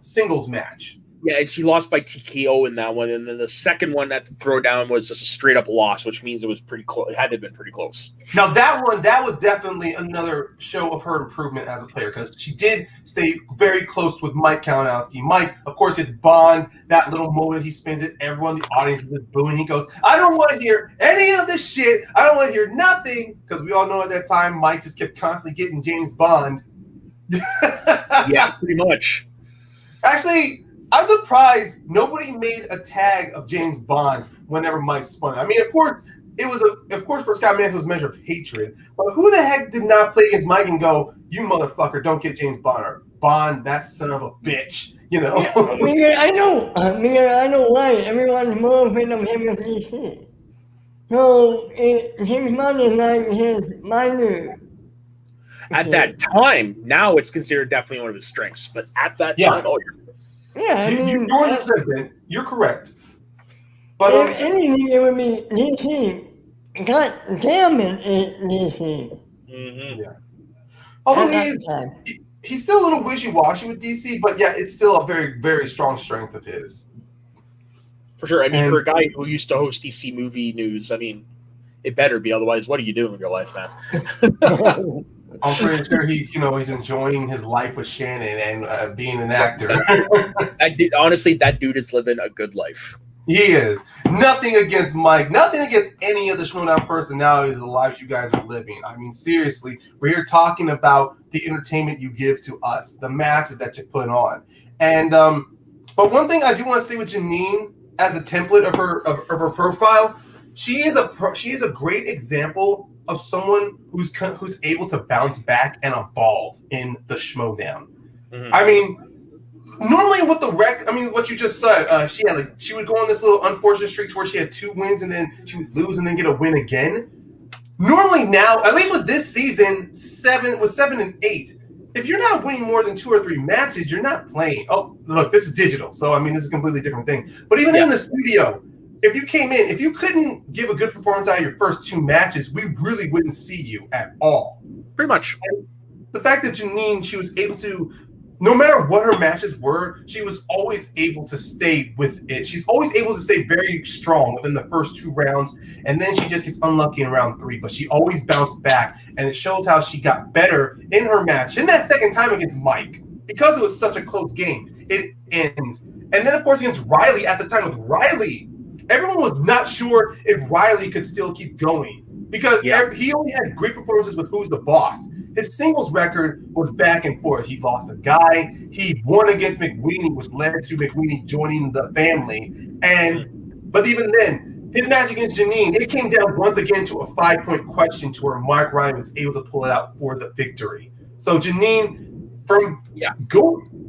singles match. Yeah, and she lost by TKO in that one. And then the second one at the throwdown was just a straight up loss, which means it was pretty close. It had to have been pretty close. Now, that was definitely another show of her improvement as a player because she did stay very close with Mike Kalinowski. Mike, of course, hits Bond. That little moment he spins it, everyone in the audience is booing. He goes, I don't want to hear any of this shit. I don't want to hear nothing. Because we all know at that time, Mike just kept constantly getting James Bond. Yeah, pretty much. Actually, I'm surprised nobody made a tag of James Bond whenever Mike spun it. I mean, of course, for Scott Manson, it was a measure of hatred. But who the heck did not play against Mike and go, you motherfucker, don't get James Bond, or Bond, that son of a bitch, you know? I know why. Everyone's more afraid of him with DC. So, James Bond is like his minor. At that time, now it's considered definitely one of his strengths. But at that time, I mean, you're correct. But if anything, it would be DC. God damn it, DC. Mm-hmm. Yeah. Although he's still a little wishy-washy with DC, but yeah, it's still a very, very strong strength of his. For sure. I mean, for a guy who used to host DC movie news, I mean, it better be. Otherwise, what are you doing with your life, man? I'm pretty sure he's enjoying his life with Shannon and being an actor. Honestly, that dude is living a good life. He is. Nothing against Mike. Nothing against any of the Schmoedown personalities, the lives you guys are living. I mean, seriously, we're here talking about the entertainment you give to us, the matches that you put on. And but one thing I do want to say with Jeannine as a template of her profile, she is a great example of someone who's able to bounce back and evolve in the Schmoedown. Mm-hmm. I mean, normally with the what you just said, she would go on this little unfortunate streak where she had 2 wins and then she would lose and then get a win again. Normally now, at least with this season, 7 and 8, if you're not winning more than 2 or 3 matches, you're not playing. Oh, look, this is digital, so I mean, this is a completely different thing. But even in the studio, if you came in, if you couldn't give a good performance out of your first 2 matches, we really wouldn't see you at all. Pretty much. And the fact that Jeannine, she was able to, no matter what her matches were, she was always able to stay with it. She's always able to stay very strong within the first 2 rounds, and then she just gets unlucky in round 3. But she always bounced back, and it shows how she got better in her match. In that second time against Mike, because it was such a close game, it ends. And then, of course, against Riley, at the time with Riley, everyone was not sure if Riley could still keep going because he only had great performances with Who's the Boss. His singles record was back and forth. He lost a guy. He won against McWeeny, which led to McWeeny joining the family. But even then, his match against Jeannine, it came down once again to a 5-point question to where Mark Riley was able to pull it out for the victory. So Jeannine, from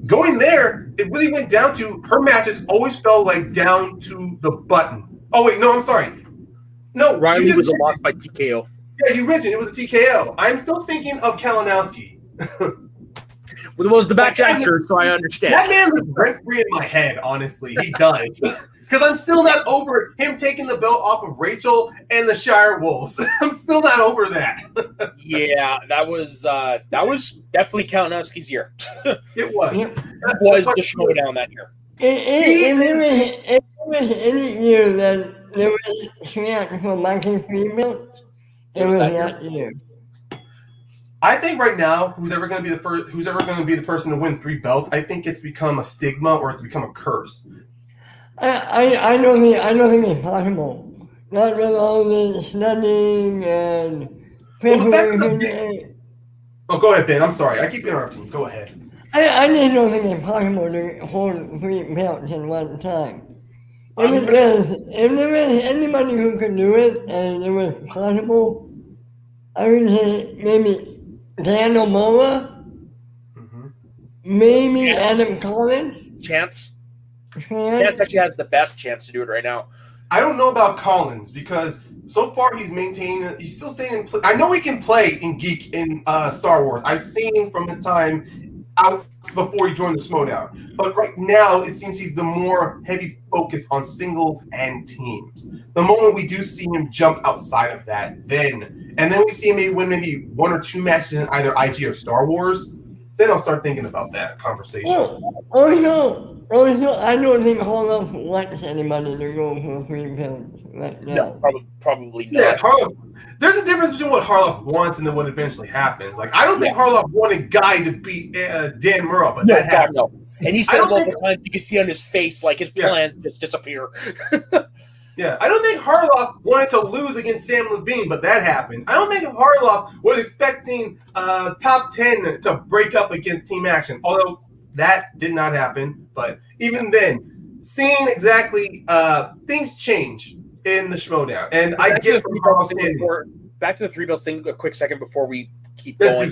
going there, it really went down to her matches always felt like down to the button. Oh, wait, no, I'm sorry. No, Riley was a loss by TKO. Yeah, you mentioned it was a TKO. I'm still thinking of Kalinowski. Well, it was the match after, so I understand. That man is rent-free in my head, honestly. He does. Because I'm still not over him taking the belt off of Rachel and the Shire Wolves. I'm still not over that. Yeah, that was definitely Kalinowski's year. It was. It was the Schmoedown that year. It was any year that there was a chance for Mikey Freeman. It was not you. I think right now, who's ever going to be the person to win 3 belts, I think it's become a stigma or it's become a curse. I don't think it's possible. Not with all the studying and preparation. Oh, go ahead, Ben. I'm sorry. I keep interrupting you. Go ahead. I just don't think it's possible to hold 3 belts at one time. If there was anybody who could do it and it was possible, I would say maybe Dan O'Mara, maybe Adam Collins. Chance actually has the best chance to do it right now. I don't know about Collins because so far he's still staying in. I know he can play in Geek in Star Wars. I've seen from his time out before he joined the Schmoedown. But right now, it seems he's the more heavy focus on singles and teams. The moment we do see him jump outside of that, and then we see him maybe win maybe 1 or 2 matches in either IG or Star Wars, then I'll start thinking about that conversation. Also, I don't think Harloff wants anybody to go for 3 belts right now. No, probably not. Yeah, Harloff. There's a difference between what Harloff wants and then what eventually happens. Like, I don't think Harloff wanted Guy to beat Dan Murrell, but that happened. No. And he said multiple times, you can see on his face, like his plans just disappear. Yeah, I don't think Harloff wanted to lose against Sam Levine, but that happened. I don't think Harloff was expecting top 10 to break up against Team Action, although that did not happen. But even then, seeing exactly things change in the Schmoedown, and I get from Harloff back to the 3 belts thing a quick second before we keep going.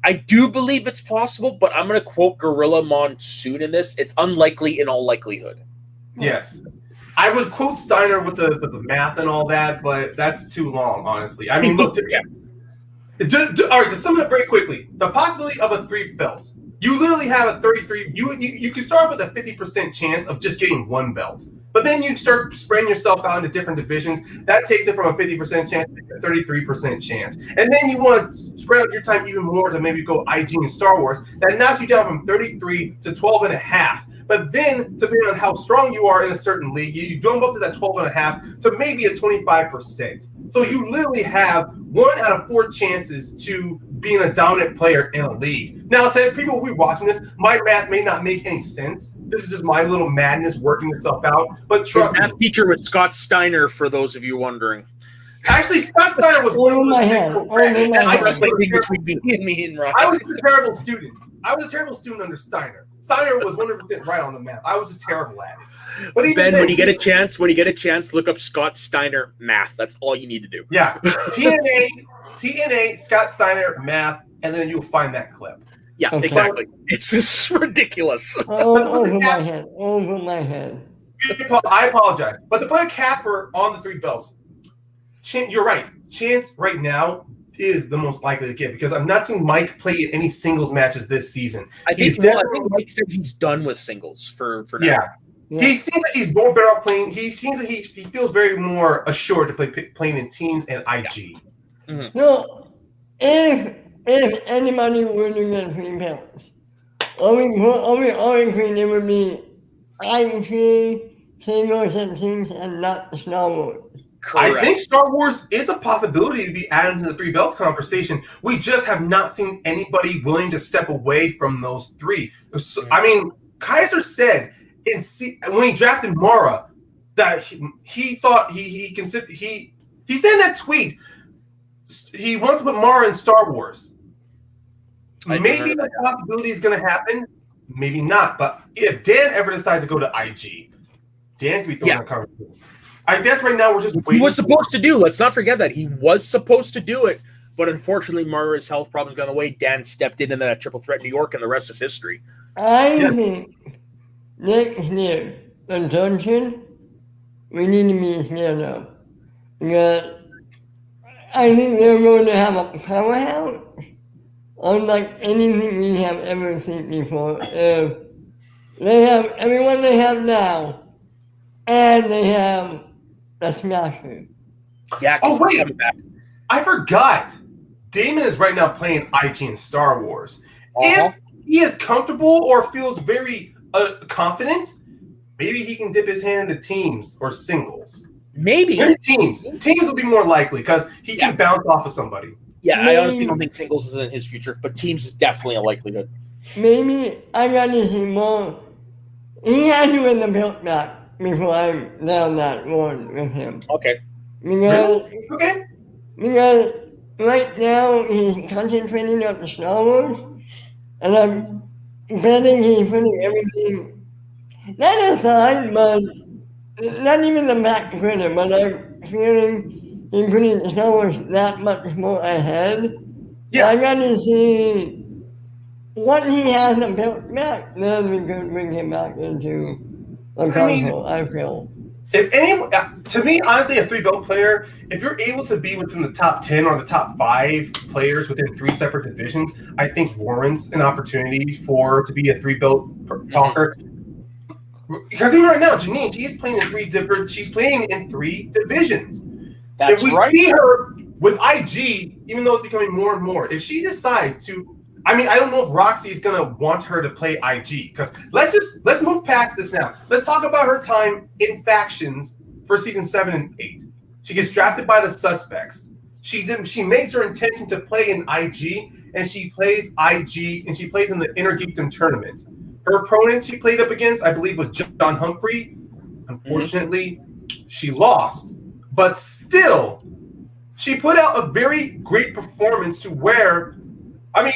I do believe it's possible, but I'm gonna quote Gorilla Monsoon in this. It's unlikely in all likelihood. Yes. I would quote Steiner with the math and all that, but that's too long, honestly. I mean, look, all right, to sum it up very quickly, the possibility of a 3 belts. You literally have a 33. You can start with a 50% chance of just getting 1 belt. But then you start spreading yourself out into different divisions. That takes it from a 50% chance to a 33% chance. And then you want to spread out your time even more to maybe go IG and Star Wars. That knocks you down from 33 to 12.5. But then, depending on how strong you are in a certain league, you jump up to that 12.5 to maybe a 25%. So you literally have 1 out of 4 chances to being a dominant player in a league. Now, to people who are watching this, my math may not make any sense. This is just my little madness working itself out. But trust me. His math teacher was Scott Steiner, for those of you wondering. Actually, Scott Steiner was one of my head. I was a terrible student. I was a terrible student under Steiner. Steiner was 100% right on the math. I was just terrible at it. But Ben, when you get a chance, look up Scott Steiner math. That's all you need to do. Yeah, TNA, Scott Steiner math, and then you'll find that clip. Yeah, exactly. It's just ridiculous. Over my head. I apologize, but to put a capper on the 3 belts, you're right. Chance right now is the most likely to get because I'm not seeing Mike play any singles matches this season. I think Mike said he's done with singles for now. Yeah. He seems like he's more better at playing. He seems like he feels very more assured to playing in teams and IG. Yeah. Mm-hmm. So if anybody were to get 3 belts, all we agree it would be IG, singles and teams, and not Star Wars. Correct. I think Star Wars is a possibility to be added to the 3 belts conversation. We just have not seen anybody willing to step away from those 3. So, I mean, Kaiser said when he drafted Mara that he thought he said in that tweet he wants to put Mara in Star Wars. Maybe the possibility is going to happen, maybe not. But if Dan ever decides to go to IG, Dan can be thrown in the conversation. I guess right now we're just waiting. He was supposed to do. Let's not forget that he was supposed to do it, but unfortunately, Mara's health problems got in the way. Dan stepped in that triple threat New York, and the rest is history. I think next year, the dungeon, we need to be here now. Because I think they're going to have a powerhouse, unlike anything we have ever seen before. They have everyone they have now, and they have the Smasher. Yeah, wait. I forgot. Damon is right now playing IG in Star Wars. If he is comfortable or feels very confident, maybe he can dip his hand into teams or singles. Maybe teams will be more likely because he can bounce off of somebody. Yeah, maybe. I honestly don't think singles is in his future, but teams is definitely a likelihood. Maybe I got to see more. He had to win the belt back before I'm down that one with him. Okay. Because right now he's concentrating on the Star Wars, and I'm betting he's putting everything, not aside, but not even the back credit, but I'm feeling he's putting Star Wars that much more ahead. Yeah. So I got to see what he has the belt back, then we could bring him back into a console, I feel. If any, to me, honestly, a 3-belt player, if you're able to be within the top 10 or the top 5 players within 3 separate divisions, I think warrants an opportunity to be a 3-belt talker. Because even right now, Jeannine, she's playing in 3 divisions. That's if we see her with IG, even though it's becoming more and more, if she decides to, I don't know if Roxy is gonna want her to play IG. Because let's move past this now. Let's talk about her time in factions for season 7 and 8. She gets drafted by the Suspects. She makes her intention to play in IG, and she plays IG, and she plays in the Inner Geekdom tournament. Her opponent she played up against, I believe, was John Humphrey. Unfortunately, she lost. But still, she put out a very great performance to where,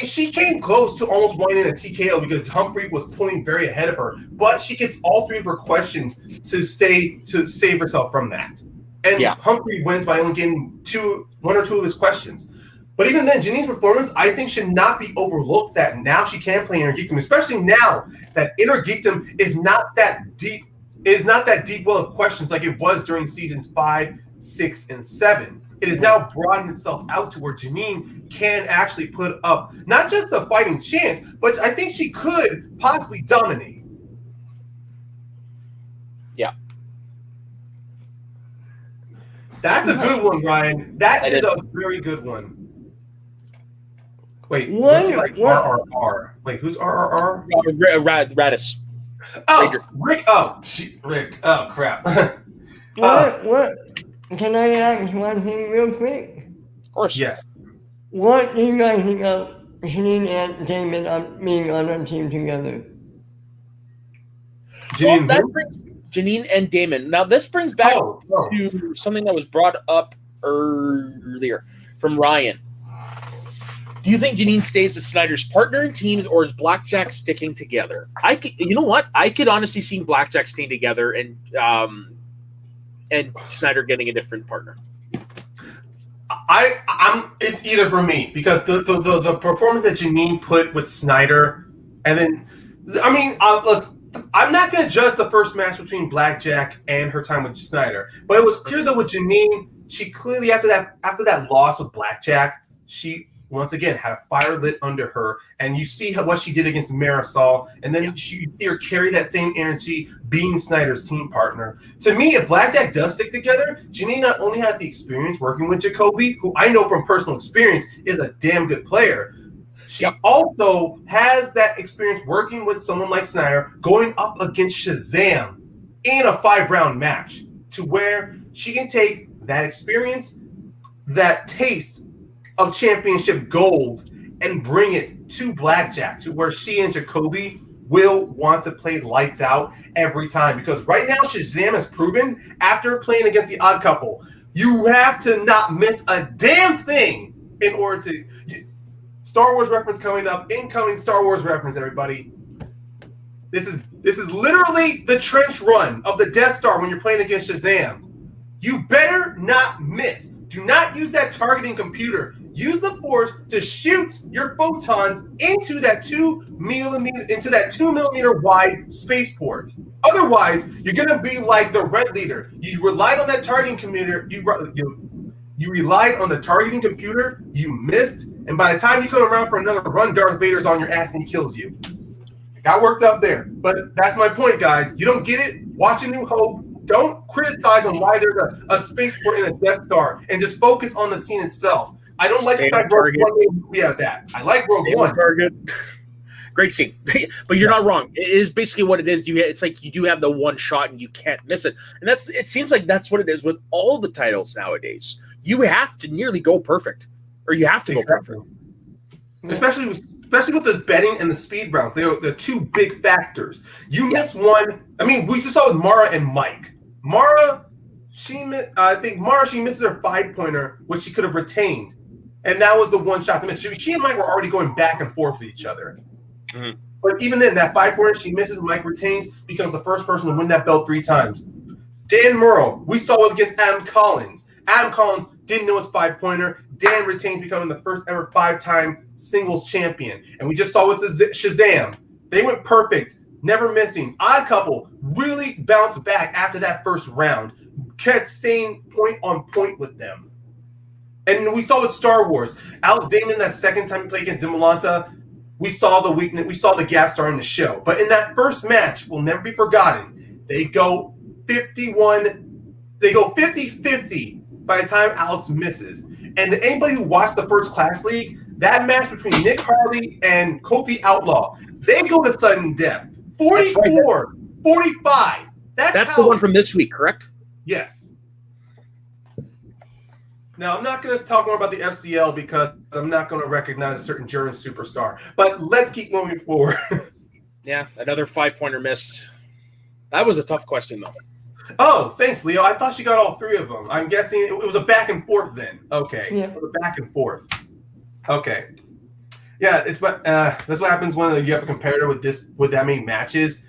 she came close to almost winning a TKO because Humphrey was pulling very ahead of her. But she gets all 3 of her questions to save herself from that. And Humphrey wins by only getting 1 or 2 of his questions. But even then, Jeannine's performance, I think, should not be overlooked that now she can play Inner Geekdom, especially now that Inner Geekdom is not that deep well of questions like it was during seasons 5, 6, and 7. It has now broadened itself out to where Jeannine can actually put up not just a fighting chance, but I think she could possibly dominate. Yeah. That's a good one, Ryan. That is a very good one. Wait, RRR? Wait, who's RRR? Radis. Oh, Rick. Rick. Oh, crap. What? Can I ask one thing real quick? Of course. Yes. What do you guys think of Jeannine and Damon being on a team together? Jeannine and Damon. Now, this brings back to something that was brought up earlier from Ryan. Do you think Jeannine stays as Snyder's partner in teams, or is Blackjack sticking together? You know what? I could honestly see Blackjack staying together and Snyder getting a different partner. It's either for me because the performance that Jeannine put with Snyder, and then look, I'm not going to judge the first match between Blackjack and her time with Snyder, but it was clear though with Jeannine, she clearly after that loss with Blackjack, she once again had a fire lit under her, and you see what she did against Marisol, and then you see her carry that same energy being Snyder's team partner. To me, if Blackjack does stick together, Jeannine not only has the experience working with Jacoby, who I know from personal experience is a damn good player, she also has that experience working with someone like Snyder, going up against Shazam in a 5-round match, to where she can take that experience, that taste of championship gold, and bring it to Blackjack, to where she and Jacoby will want to play lights out every time. Because right now, Shazam has proven, after playing against the Odd Couple, you have to not miss a damn thing in order to... Star Wars reference coming up. Incoming Star Wars reference, everybody. This is literally the trench run of the Death Star when you're playing against Shazam. You better not miss. Do not use that targeting computer. Use the Force to shoot your photons into that 2 millimeter wide spaceport. Otherwise, you're gonna be like the Red Leader. You relied on that targeting computer. You relied on the targeting computer. You missed, and by the time you come around for another run, Darth Vader's on your ass and he kills you. Got worked up there, but that's my point, guys. You don't get it? Watch A New Hope. Don't criticize on why there's a spaceport in a Death Star, and just focus on the scene itself. I don't like the fact Rogue One. That. I like Rogue One. Target. Great scene, but you're not wrong. It is basically what it is. It's like you do have the one shot and you can't miss it, and it seems like that's what it is with all the titles nowadays. You have to nearly go perfect, or you have to go perfect. Especially with the betting and the speed rounds, they're 2 big factors. You miss one. We just saw with Mara and Mike. Mara, she misses her 5-pointer, which she could have retained, and that was the one shot to miss. She and Mike were already going back and forth with each other. Mm-hmm. But even then, that 5-pointer she misses, Mike retains, becomes the first person to win that belt 3 times. Dan Murrow, we saw it against Adam Collins. Adam Collins didn't know his 5-pointer. Dan retains, becoming the first ever 5-time singles champion. And we just saw with Shazam. They went perfect never missing. Odd Couple really bounced back after that first round, kept staying point on point with them. And we saw with Star Wars, Alex Damon, that second time he played against Dimolanta, we saw the weakness, we saw the gap starting to show. But in that first match, will never be forgotten, they go 50-50 by the time Alex misses. And anybody who watched the First Class League, that match between Nick Harley and Kofi Outlaw, they go to sudden death. 44, 45. That's the one from this week, correct? Yes. Now, I'm not going to talk more about the FCL because I'm not going to recognize a certain German superstar. But let's keep moving forward. Yeah, another 5-pointer missed. That was a tough question, though. Oh, thanks, Leo. I thought she got all three of them. I'm guessing it was a back and forth then. Okay. Yeah. It was a back and forth. Okay. Yeah, that's what happens when you have a comparator with that many matches.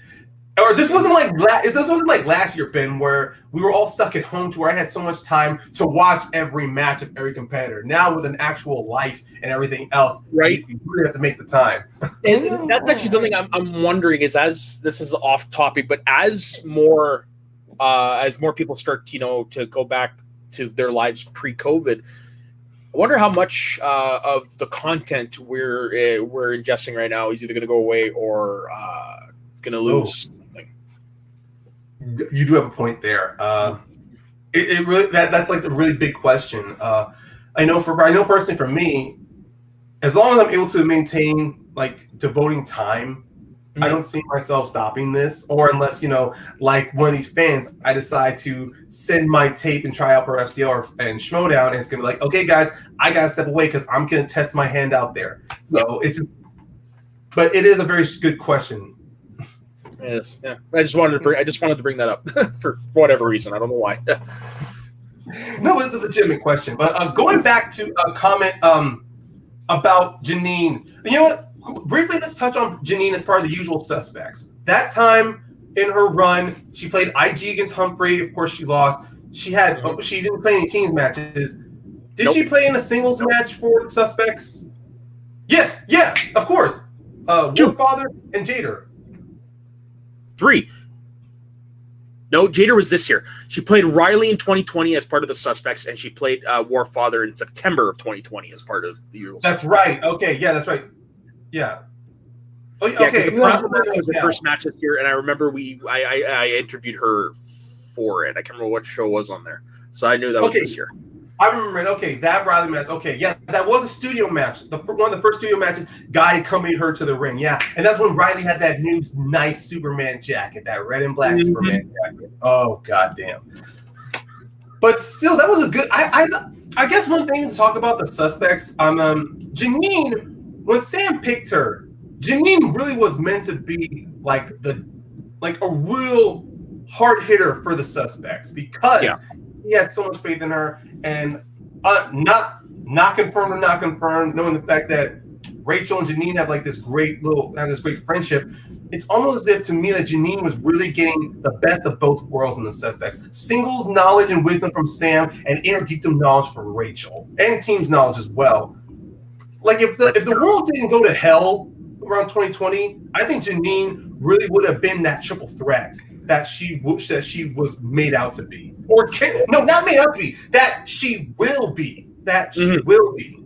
Or this wasn't like last year, Ben, where we were all stuck at home to where I had so much time to watch every match of every competitor. Now with an actual life and everything else, right? You really have to make the time. And that's actually something I'm wondering is, as this is off topic, but as more people start, to go back to their lives pre-COVID, I wonder how much of the content we're ingesting right now is either going to go away or it's going to lose. You do have a point there. It really that's like the really big question. I know personally for me, as long as I'm able to maintain like devoting time, I don't see myself stopping this. Or unless like one of these fans, I decide to send my tape and try out for FCL and Schmoedown, and it's gonna be like, okay, guys, I gotta step away because I'm gonna test my hand out there. So but it is a very good question. Yes, yeah. I just wanted to bring that up for whatever reason. I don't know why. No, it's a legitimate question. But going back to a comment about Jeannine, you know what? Briefly, let's touch on Jeannine as part of the usual suspects. That time in her run, she played IG against Humphrey. Of course, she lost. She didn't play any teams matches. Did she play in a singles match for the suspects? Yes, yeah, of course. Warfather and Jader. 3. No, Jader was this year. She played Riley in 2020 as part of the suspects, and she played Warfather in September of 2020 as part of the usual suspects. Right. Okay. Yeah, that's right. Yeah. Oh, yeah, because the problem was the first match this year, and I remember I interviewed her for it. I can't remember what show was on there, so I knew that was this year. I remember it. Okay, that Riley match. Okay, yeah, that was a studio match. One of the first studio matches, Guy accompanied her to the ring. Yeah, and that's when Riley had that new nice Superman jacket, that red and black Superman jacket. Oh, goddamn. But still, that was a good. I guess one thing to talk about the suspects. Jeannine, when Sam picked her, Jeannine really was meant to be like a real hard hitter for the suspects because he had so much faith in her, and not confirmed or not confirmed, knowing the fact that Rachel and Jeannine have like this great friendship. It's almost as if to me that Jeannine was really getting the best of both worlds in the suspects. Singles knowledge and wisdom from Sam, and inner geekdom knowledge from Rachel, and team's knowledge as well. Like if the world didn't go to hell around 2020, I think Jeannine really would have been that triple threat that she was made out to be. Not made out to be. That she will be. Will be.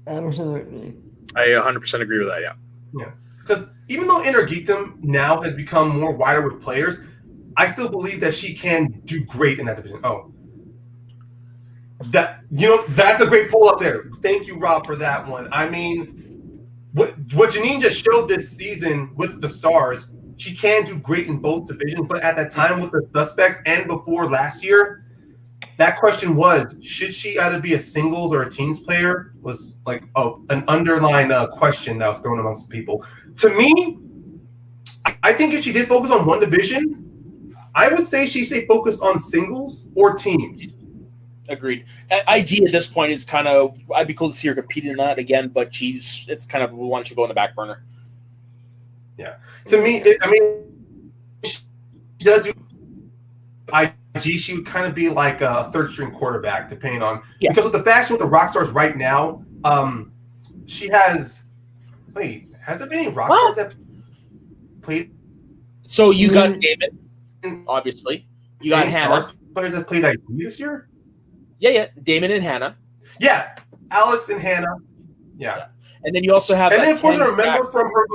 Absolutely. I 100% agree with that. Yeah. Yeah. Because even though Inner Geekdom now has become more wider with players, I still believe that she can do great in that division. Oh. That's a great pull up there. Thank you, Rob, for that one. I mean, what Jeannine just showed this season with the Stars, she can do great in both divisions, but at that time with the suspects and before last year, that question was, should she either be a singles or a teams player? Was like an underlying question that was thrown amongst people. To me, I think if she did focus on one division, I would say she stay focused on singles or teams. Agreed. IG at this point is kind of, I'd be cool to see her competing in that again, but it's kind of one should go on the back burner. Yeah. To me, she does do IG. She would kind of be like a third string quarterback, depending on because with the faction with the rock stars right now, she has. Wait, has there been any rock stars? played. So you got Damon, obviously. You got Hannah. Players that played ID this year? Yeah. Damon and Hannah. Yeah. Alex and Hannah. Yeah. And then you also have. And then, of course, I remember from her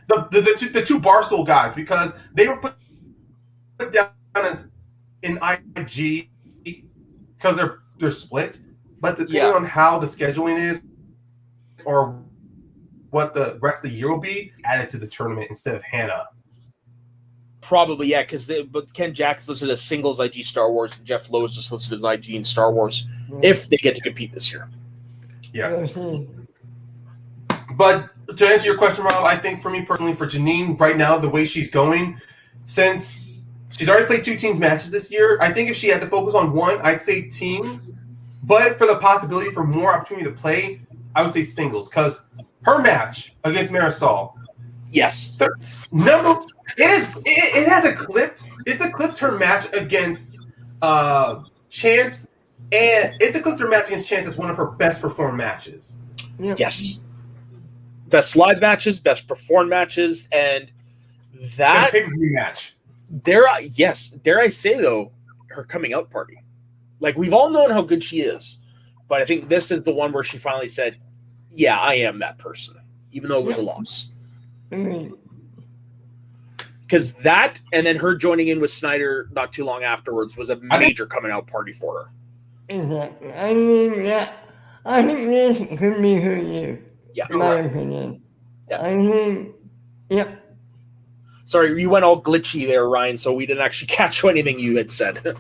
the two Barstool guys, because they were put down as in IG because they're split. But depending on how the scheduling is or what the rest of the year will be, added to the tournament instead of Hannah. Probably, yeah, but Ken Jack's listed as singles IG Star Wars, and Jeff Lowe is just listed as IG in Star Wars if they get to compete this year. Yes. But to answer your question, Rob, I think for me personally, for Jeannine, right now, the way she's going, since she's already played 2 teams matches this year, I think if she had to focus on one, I'd say teams. But for the possibility for more opportunity to play, I would say singles, because her match against Marisol, yes, it has eclipsed. It's eclipsed her match against Chance, and it's eclipsed her match against Chance as one of her best performed matches. Yep. Yes, best live matches, best performed matches, and that pay-per-view match. Dare I say though, her coming out party. Like, we've all known how good she is, but I think this is the one where she finally said, "Yeah, I am that person," even though it was a loss. Because that, and then her joining in with Snyder not too long afterwards, was a major coming out party for her. Exactly. I mean, I think this could be her year. Yeah, in my opinion. Yeah. I mean, yep. Sorry, you went all glitchy there, Ryan, so we didn't actually catch anything you had said.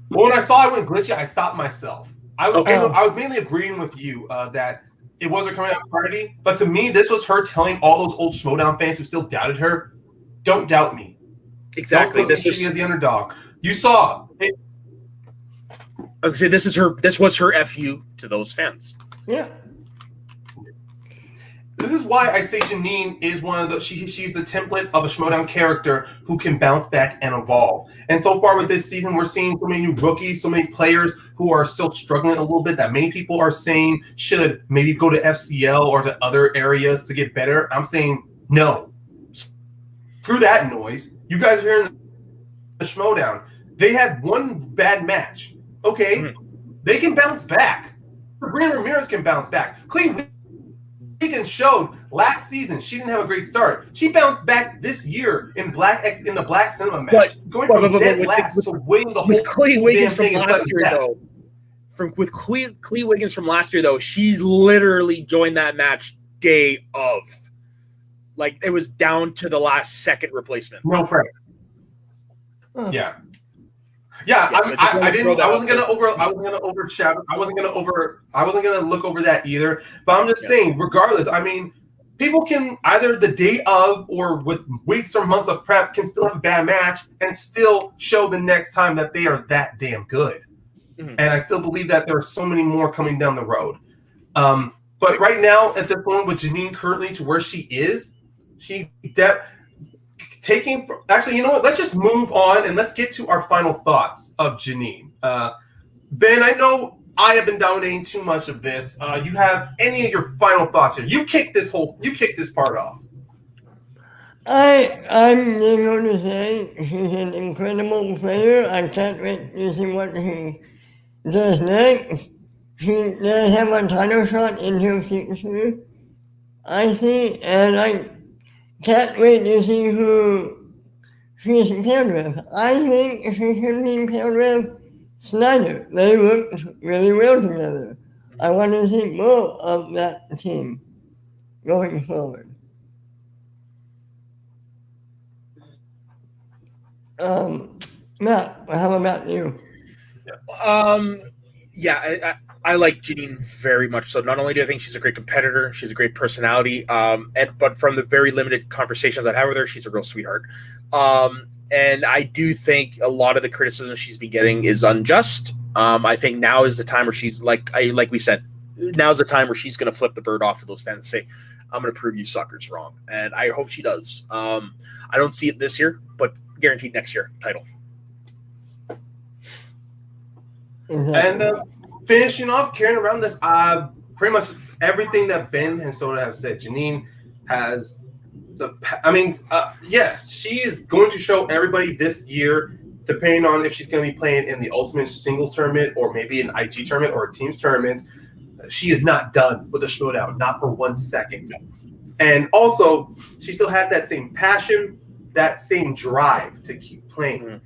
Well, when I saw I went glitchy, I stopped myself. I was mainly agreeing with you that it was her coming out party, but to me, this was her telling all those old Schmoedown fans who still doubted her, "Don't doubt me." Exactly. Don't she is the underdog. You saw it. I was gonna say this was her FU to those fans. Yeah. This is why I say Jeannine is one of the she's the template of a Schmoedown character who can bounce back and evolve. And so far with this season, we're seeing so many new rookies, so many players who are still struggling a little bit that many people are saying should maybe go to FCL or to other areas to get better. I'm saying no. Screw that noise. You guys are hearing the Schmoedown. They had one bad match. Okay, they can bounce back. Sabrina Ramirez can bounce back. Clea Wiggins showed last season she didn't have a great start. She bounced back this year in the Black Cinema match, going from dead last to winning the whole Clea Wiggins from last year, though. With Clea Wiggins from last year, though, she literally joined that match day of. Like, it was down to the last second replacement. No pressure. Yeah. Yeah, I wasn't gonna look over that either. But I'm just saying, regardless, I mean, people can either the day of or with weeks or months of prep can still have a bad match and still show the next time that they are that damn good. And I still believe that there are so many more coming down the road. But right now, at this point, with Jeannine currently to where she is, actually, you know what? Let's just move on and let's get to our final thoughts of Jeannine. Ben, I know I have been dominating too much of this. You have any of your final thoughts here? You kick this part off. I'm going to say she's an incredible player. I can't wait to see what she does next. She does have a title shot in her future, I think, and I can't wait to see who she's paired with. I think she should be paired with Snyder. They worked really well together. I want to see more of that team going forward. Matt, how about you? I like Jeannine very much. So not only do I think she's a great competitor, she's a great personality, but from the very limited conversations I've had with her, she's a real sweetheart. And I do think a lot of the criticism she's been getting is unjust. I think now is the time where she's like we said, now's the time where she's going to flip the bird off to those fans and say, "I'm going to prove you suckers wrong," and I hope she does. I don't see it this year, but guaranteed next year title. And finishing off, carrying around this, pretty much everything that Ben and Soda have said. Jeannine has yes, she is going to show everybody this year, depending on if she's going to be playing in the Ultimate Singles Tournament or maybe an IG tournament or a Teams Tournament. She is not done with the Schmoedown, not for 1 second. And also, she still has that same passion, that same drive to keep playing. Mm-hmm.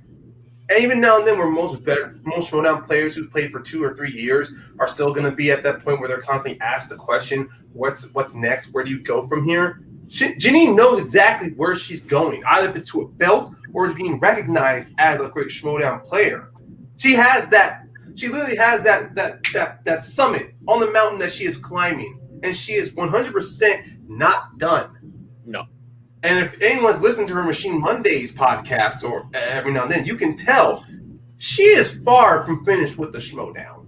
And even now and then, where most Schmoedown players who've played for 2 or 3 years are still going to be at that point where they're constantly asked the question, what's next? Where do you go from here? Jeannine knows exactly where she's going, either if it's to a belt or being recognized as a great Schmoedown player. She has that. She literally has that summit on the mountain that she is climbing, and she is 100% not done. No. And if anyone's listened to her Machine Mondays podcast or every now and then, you can tell she is far from finished with the Schmoedown.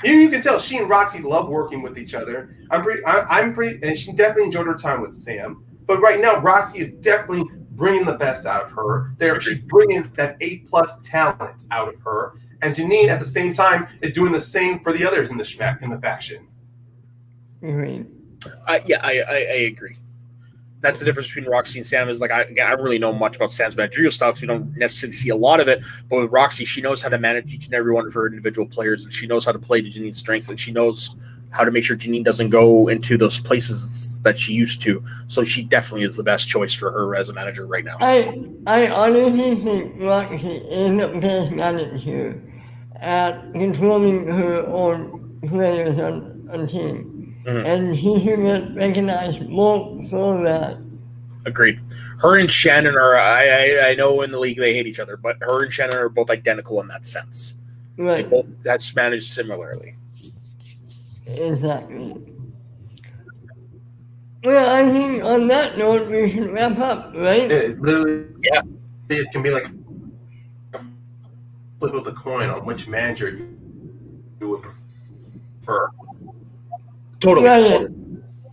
You can tell she and Roxy love working with each other. I'm pretty, and she definitely enjoyed her time with Sam. But right now, Roxy is definitely bringing the best out of her. She's bringing that A+ talent out of her. And Jeannine, at the same time, is doing the same for the others in the faction. Agreed. I agree. That's the difference between Roxy and Sam. Is like I don't really know much about Sam's managerial style because we don't necessarily see a lot of it. But with Roxy, she knows how to manage each and every one of her individual players, and she knows how to play to Jeannine's strengths, and she knows how to make sure Jeannine doesn't go into those places that she used to. So she definitely is the best choice for her as a manager right now. I honestly think Roxy is the best manager at controlling her own players on team. Mm-hmm. And she should get recognized more for that. Agreed. Her and Shannon are, I know in the league they hate each other, but her and Shannon are both identical in that sense. Right. They both that's managed similarly. Exactly. Well, I think on that note, we should wrap up, right? It literally, yeah. It can be like a flip of the coin on which manager you would prefer. Totally.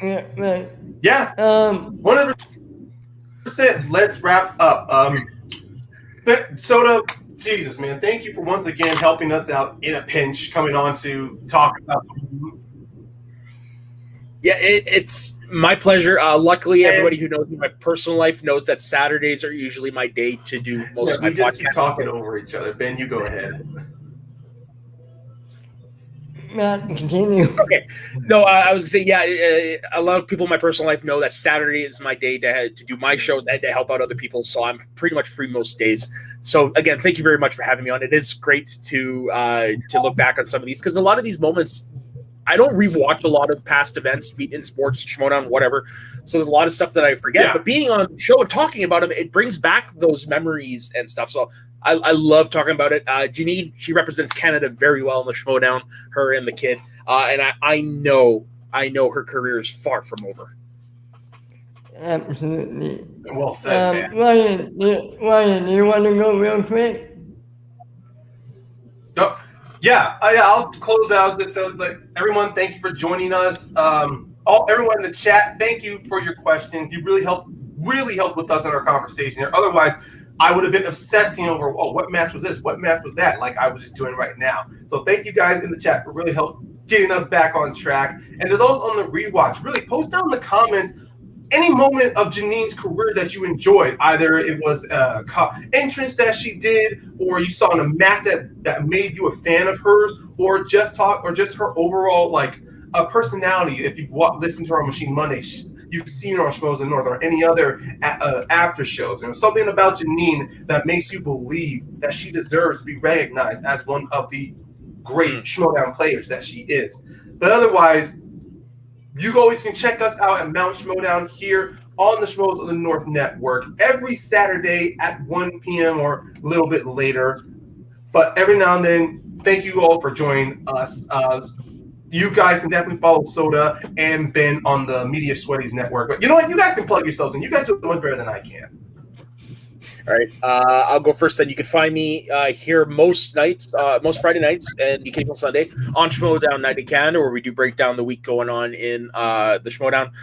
Yeah, right. Yeah. 100%. Let's wrap up. Soda, Jesus, man, thank you for once again helping us out in a pinch, coming on to talk about. Yeah, it's my pleasure. Luckily, everybody who knows me in my personal life knows that Saturdays are usually my day to do most of my podcasts. We just keep talking over each other. Ben, you go ahead. Continue. Okay. No, I was going to say, a lot of people in my personal life know that Saturday is my day to do my shows and to help out other people. So I'm pretty much free most days. So again, thank you very much for having me on. It is great to look back on some of these because a lot of these moments, I don't rewatch a lot of past events, be it in sports, Schmoedown, whatever. So there's a lot of stuff that I forget. Yeah. But being on the show and talking about them, it brings back those memories and stuff. So I love talking about it. Jeannine, she represents Canada very well in the Schmoedown, her and the kid. And I know her career is far from over. Absolutely. Well said, man. Ryan, you want to go real quick? Yeah, I'll close out this. Everyone, thank you for joining us. Everyone in the chat, thank you for your questions. You really helped with us in our conversation here. Otherwise, I would have been obsessing over, what match was this? What match was that? Like I was just doing right now. So thank you guys in the chat for really getting us back on track. And to those on the rewatch, really post down in the comments any moment of Jeannine's career that you enjoyed. Either it was a entrance that she did, or you saw in a match that made you a fan of hers, or just her overall personality. If you've listened to our Machine Monday, you've seen her on Schmoes in the North or any other after shows. Something about Jeannine that makes you believe that she deserves to be recognized as one of the great Schmoedown players that she is. But otherwise, you always can check us out at Mount Schmoedown here on the Schmoes of the North Network every Saturday at 1 p.m. or a little bit later. But every now and then, thank you all for joining us. You guys can definitely follow Soda and Ben on the Media Sweaties Network. But you know what? You guys can plug yourselves in. You guys do it much better than I can. All right. I'll go first then. You can find me here most Friday nights and the occasional Sunday on Schmoedown Night in Canada, where we do break down the week going on in the Schmoedown.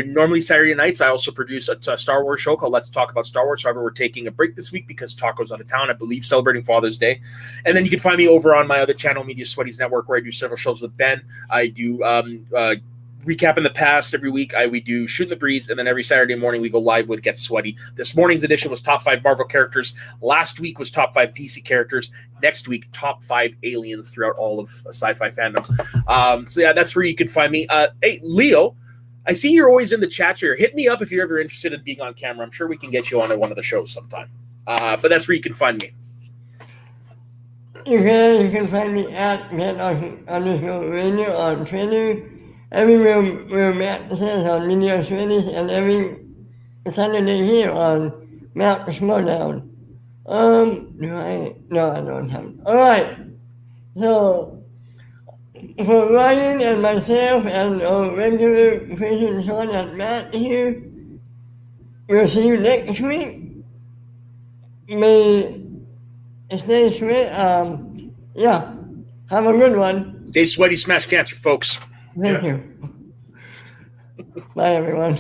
Normally Saturday nights, I also produce a Star Wars show called Let's Talk About Star Wars. However, we're taking a break this week because Taco's out of town, I believe, celebrating Father's Day. And then you can find me over on my other channel, Media Sweaties Network, where I do several shows with Ben. I do recap in the past, every week we do Shooting the Breeze, and then every Saturday morning we go live with Get Sweaty. This morning's edition was top 5 Marvel characters. Last week was top 5 DC characters. Next week, top 5 aliens throughout all of sci-fi fandom. So yeah, that's where you can find me. Hey, Leo, I see you're always in the chats here. Hit me up if you're ever interested in being on camera. I'm sure we can get you on one of the shows sometime. But that's where you can find me. You can find me at @_radio on Twitter. Everywhere where Matt says on Media Swedish, and every Saturday here on Matt Schmoedown. No, I don't have it. Alright, so for Ryan and myself and our regular Christian Sean and Matt here, we'll see you next week. May stay sweet. Yeah, have a good one. Stay sweaty, smash cancer, folks. Thank you. Bye, everyone.